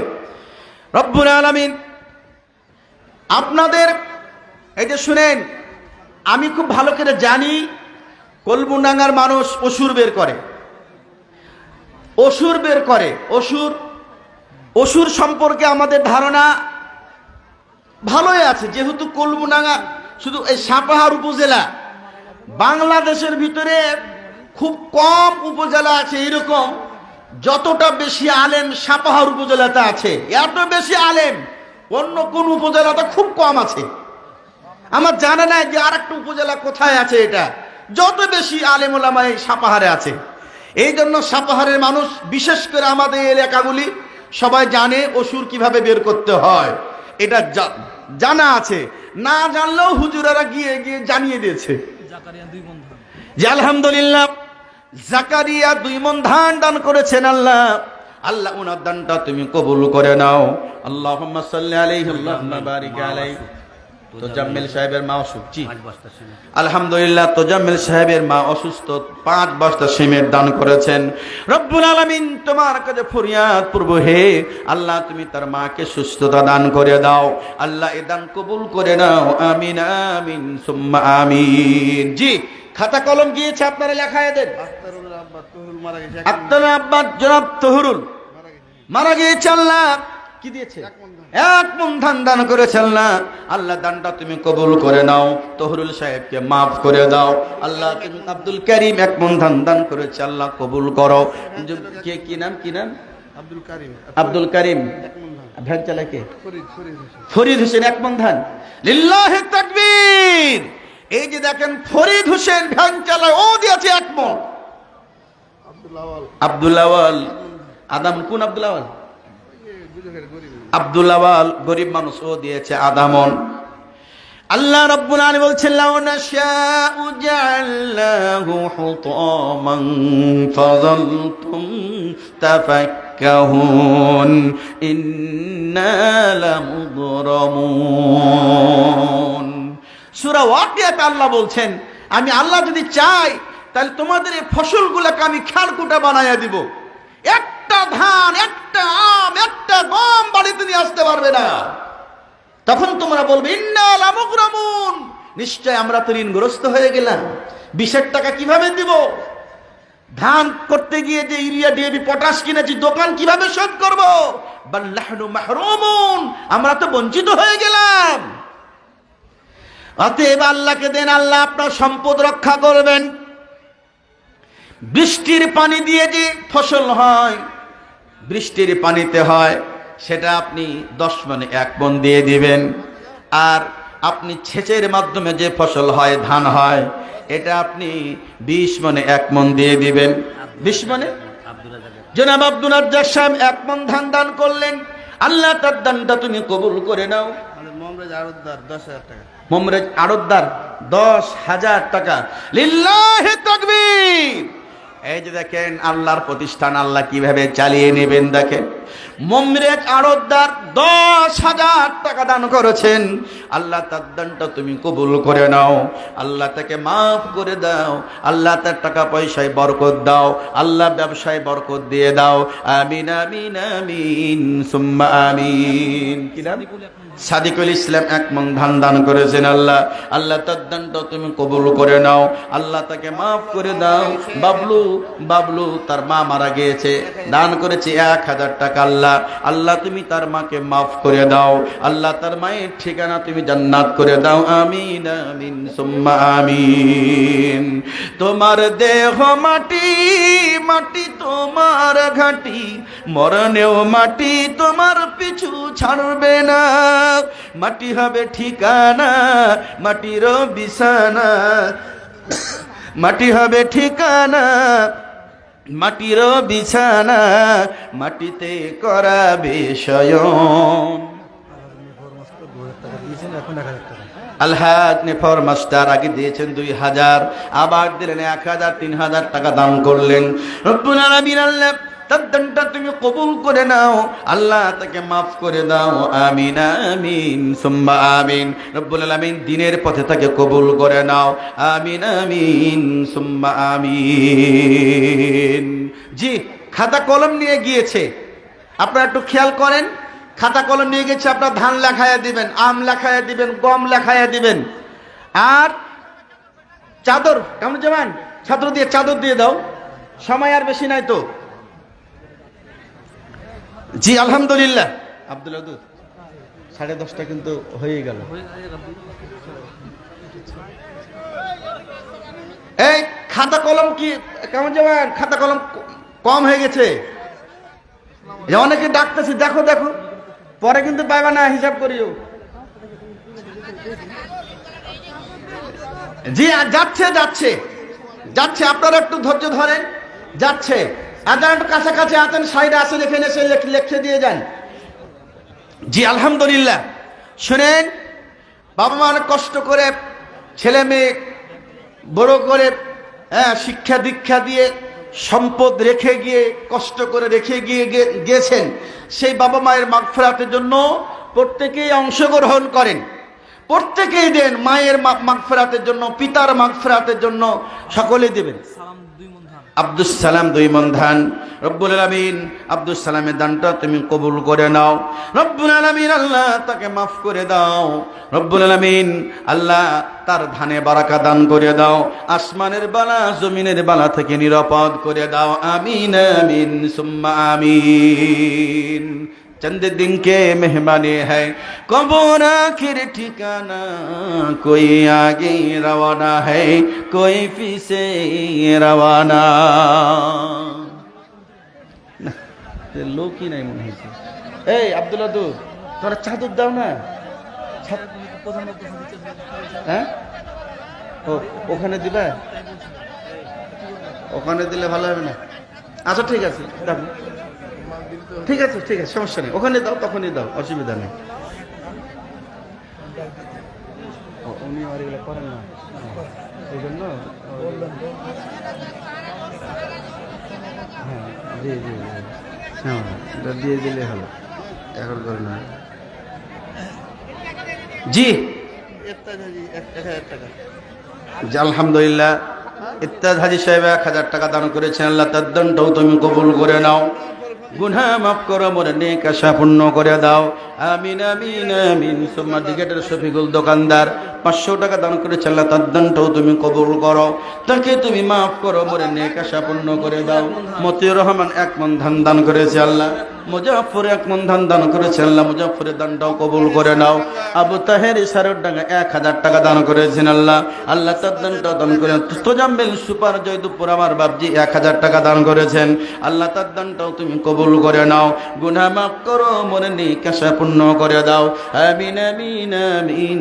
রব্বুল আলামিন আপনাদের এই যে শুনেন, আমি খুব ভালো করে জানি কলমুডাঙ্গার মানুষ অসুর বের করে, অসুর সম্পর্কে আমাদের ধারণা ভালোই আছে। যেহেতু কলমুডাঙ্গা শুধু এই সাপাহার উপজেলা, বাংলাদেশের ভিতরে খুব কম উপজেলা আছে এরকম যতটা বেশি আলেম সাপাহার উপজেলাতে আছে। এত বেশি আলেম অন্য কোন উপজেলাতে খুব কম আছে। আমার জানা নাই যে আর একটা উপজেলা কোথায় আছে। এটা যত বেশি আলেম ওলামা এই সাপাহারে আছে। এই জন্য সাপাহারের মানুষ, বিশেষ করে আমাদের এলাকাগুলি, সবাই জানে অসুর কিভাবে বের করতে হয়। এটা জানা আছে, না জানলেও হুজুরেরা গিয়ে জানিয়ে দিয়েছে। জাকারিয়া 2 মন ধান। যে আলহামদুলিল্লাহ জাকারিয়া 2 মণ ধান দান করেছেন। আল্লাহ ওনার দানটা তুমি কবুল করে নাও। আল্লাহুম্মা সাল্লি আলাইহি আল্লাহুম্মা বারিক আলাইহি। তোজাম্মেল সাহেবের মা অসুস্থ, আলহামদুলিল্লাহ তোজাম্মেল সাহেবের মা অসুস্থ, 5 বস্তা সিমেন্ট দান করেছেন। রব্বুল আলামিন তোমার কাছে ফরিয়াদ প্রভু হে আল্লাহ, তুমি তার মাকে সুস্থতা দান করে দাও। আল্লাহ এ দান কবুল করে নাও। আমিন আমিন সুম্মা আমিন। জি, খাতা কলম গিয়েছে, আপনারা লেখায় দেন। আখতারুল আব্বা তহুরুল মারা গেছে। আক্তার আব্বাস জনাব তহুরুল মারা গিয়েছে। আল্লাহ কি দিয়েছে? 1 মণ ধান দান করেছে। আল্লাহ দানটা তুমি কবুল করে নাও। তহুরুল সাহেবকে মাফ করে দাও। আল্লাহ তুমি আব্দুল করিম 1 মণ ধান দান করেছে। আল্লাহ কবুল করো। কি নাম? আব্দুল করিম। ভ্যান চালায় কে? ফরিদ হোসেন 1 মণ ধান। লিল্লাহি তাকবীর। এই যে দেখেন ফরিদ হোসেন ভ্যান চালায়, ও দিয়েছে 1 মণ। আব্দুল আওয়াল আদাম, কোন আব্দুল আওয়াল? আব্দুল আওয়াল গরিব মানুষ, ও দিয়েছে আধা মণ। আল্লাহ রাব্বুল আলামিন বলছেন লাউ নাশাউ জাআলনাহু হুতামান ফাযালতুম তাফাক্কাহুন ইন্না লামুদরামুন। সূরা ওয়াকিয়াতে আল্লাহ বলছেন, আমি আল্লাহ যদি চাই তাহলে তোমাদের এই ফসলগুলোকে আমি খাড়কুটা বানাইয়া দিব। একটা ধান, একটা আম, একটা গম বাড়িতে নিয়ে আসতে পারবে না। তখন তোমরা বলবে ইন্না লামুগরামুন, নিশ্চয় আমরা তো ঋণগ্রস্ত হয়ে গেলাম। 20 টাকা কিভাবে দিব? ধান করতে গিয়ে যে ইউরিয়া ডিএপি পটাশ কিনেছি, দোকান কিভাবে শোধ করব? বাল নাহনু মাহরুমুন, আমরা তো বঞ্চিত হয়ে গেলাম। অতএব আল্লাহকে দেন, আল্লাহ আপনার সম্পদ রক্ষা করবেন। বৃষ্টির পানি দিয়ে যে ফসল হয়, বৃষ্টির পানিতে হয়, সেটা আপনি 10 মণে 1 মণ দিয়ে দিবেন। আর আপনি সেচের মাধ্যমে যে ফসল হয়, ধান হয়, এটা আপনি 20 মণে 1 মণ দিয়ে দিবেন। 20 মণে জনাব আব্দুল রাজ্জাক সাহেব 1 মণ ধান দান করলেন। আল্লাহ তার দানটা তুমি কবুল করে নাও। মমরেজ আড়তদার 10,000 টাকা। মমরেজ আড়তদার 10,000 টাকা। লিল্লাহি তাকবীর। এই যে দেখেন আল্লাহর প্রতিষ্ঠান আল্লাহ কিভাবে চালিয়ে নেবেন দেখেন। মমরেজ আড়তদার 10,000 টাকা দান করেছেন। আল্লাহ তার দানটা তুমি কবুল করে নাও, আল্লাহ তাকে মাফ করে দাও, আল্লাহ তার টাকা পয়সায় বরকত দাও, আল্লাহ ব্যবসায় বরকত দিয়ে দাও। আমিন আমিন আমিন সুম্মা আমিন। কি নাম? সাদিকুল ইসলাম 1 মণ ধান দান করেছেন। আল্লাহ আল্লাহ তার দানটা তুমি কবুল করে নাও, আল্লাহ তাকে মাফ করে দাও। বাবলু বাবলু তার মা মারা গিয়েছে, দান করেছে 1000 টাকা। আল্লাহ আল্লাহ তুমি তার মাকে মাফ করে দাও, আল্লাহ তার মায়ের ঠিকানা তুমি জান্নাত করে দাও। আমিন আমিন সুম্মা আমিন। তোমার দেহ মাটি, মাটি তোমার ঘাটি, মরণেও মাটি তোমার পিছু ছাড়বে না। মাটি হবে ঠিকানা, মাটির বিছানা, মাটি হবে ঠিকানা, মাটির বিছানা, মাটিতে করাবে শয়ন। আলহাজ নেফর মাস্টার আগে দিয়েছেন 2000, আবার দিলেন 1000, 3000 টাকা দান করলেন। রব্বুল আলামিন আল্লাহ তার দানটা তুমি কবুল করে নাও, আল্লাহ তাকে মাফ করে দাও। আমিন আমিন সুম্মা আমিন। রব্বুল আলামিন দ্বীনের পথে তাকে কবুল করে নাও। আমিন আমিন সুম্মা আমিন। জি, খাতা কলম নিয়ে গিয়েছে, আপনারা একটু খেয়াল করেন। খাতা কলম নিয়ে গেছে, আপনার ধান লেখায়া দিবেন, আম লেখায়া দিবেন, গম লেখায়া দিবেন। আর চাদর, কেমন জামান ছাত্র দিয়ে চাদর দিয়ে দাও, সময় আর বেশি নাই তো। জি আলহামদুলিল্লাহ। আব্দুল আদুদ 10:30 কিন্তু হয়ে গেল। এই খাতা কলম কি কেমন যাবেন? খাতা কলম কম হয়ে গেছে, অনেকে ডাকতেছে, দেখো দেখো, পরে কিন্তু পাইবা না, হিসাব করিও। জি যাচ্ছে যাচ্ছে যাচ্ছে, আপনারা একটু ধৈর্য ধরেন, যাচ্ছে। আদান একটু কাছাকাছি আছেন, সাইডে আসেন, এখানে এসে লেখে দিয়ে যান। জি আলহামদুলিল্লাহ। শুনেন, বাবা মা অনেক কষ্ট করে ছেলে মেয়ে বড় করে শিক্ষা দীক্ষা দিয়ে সম্পদ রেখে গিয়ে, কষ্ট করে রেখে গিয়ে গেছেন। সেই বাবা মায়ের মাগফিরাতের জন্য প্রত্যেকেই অংশগ্রহণ করেন, প্রত্যেকেই দেন। মায়ের মাগফিরাতের জন্য, পিতার মাগফিরাতের জন্য সকলে দেবেন। আব্দুস সালাম 2 মণ ধান। রব্বুল আলামিন আব্দুস সালামের দানটা তুমি কবুল করে নাও। রব্বুল আলামিন আল্লাহ তাকে মাফ করে দাও। রব্বুল আলামিন আল্লাহ তার ধানে বারাকা দান করে দাও, আসমানের বালা জমিনের বালা থেকে নিরাপদ করে দাও। আমিন আমিন সুম্মা আমিন। चंद दिन के मेहमानी है, कबूर आखिर ठिकाना, कोई आगे रवाना है, कोई पीछे रवाना। लोग ही नहीं मन হয়েছে। এই আব্দুল্লাহ দু, তোরা চাদর দাও না। হ্যাঁ ও ওখানে দিবে? ওখানে দিলে ভালো হবে না? আচ্ছা ঠিক আছে, দেখো ঠিক আছে, ঠিক আছে, সমস্যা নেই, ওখানে দাও, তখনই দাও, অসুবিধা নেই। উনি আর এগুলো করেন না, এই জন্য হ্যাঁ, জি জি জি, হ্যাঁ এটা দিয়ে দিলে হলো, এখন করে না। জি ইফতার হাজি 1000 টাকা। জি, আলহামদুলিল্লাহ, ইত্তাদ হাজি সাহেব 1000 টাকা দান করেছেন। আল্লাহ তার দানটাও তুমি কবুল করে নাও, গুনাহ মাফ করো, মনে নেক আশা পূর্ণ করে দাও। আমিন আমিন আমিন। সুম্মা ডিগেটের শফিকুল দোকানদার 500 টাকা দান করেছে। আল্লাহ তার দানটাও তুমি কবুল করো, তাকে তুমি মাফ করো, মনে নেক আশা পূর্ণ করে দাও। মতিউর রহমান 1 মণ ধান দান করেছে। আল্লাহ মুজাফফর 1 মণ ধান দান করেছে। আল্লাহ মুজাফফরের দানটাও কবুল করে নাও। আবু তাহের সারুরডাঙ্গা 1000 টাকা দান করেছেন। আল্লাহ আল্লাহ তার দানটাও দান করেন। তোজাম্বেল সুপার জয়দুপুর আমার বাপজি 1000 টাকা দান করেছেন। আল্লাহ তার দানটাও তুমি কবুল করে নাও, গুনাহ মাফ করো, মনে নেক আশা পূর্ণ করে দাও। আমিন আমিন আমিন।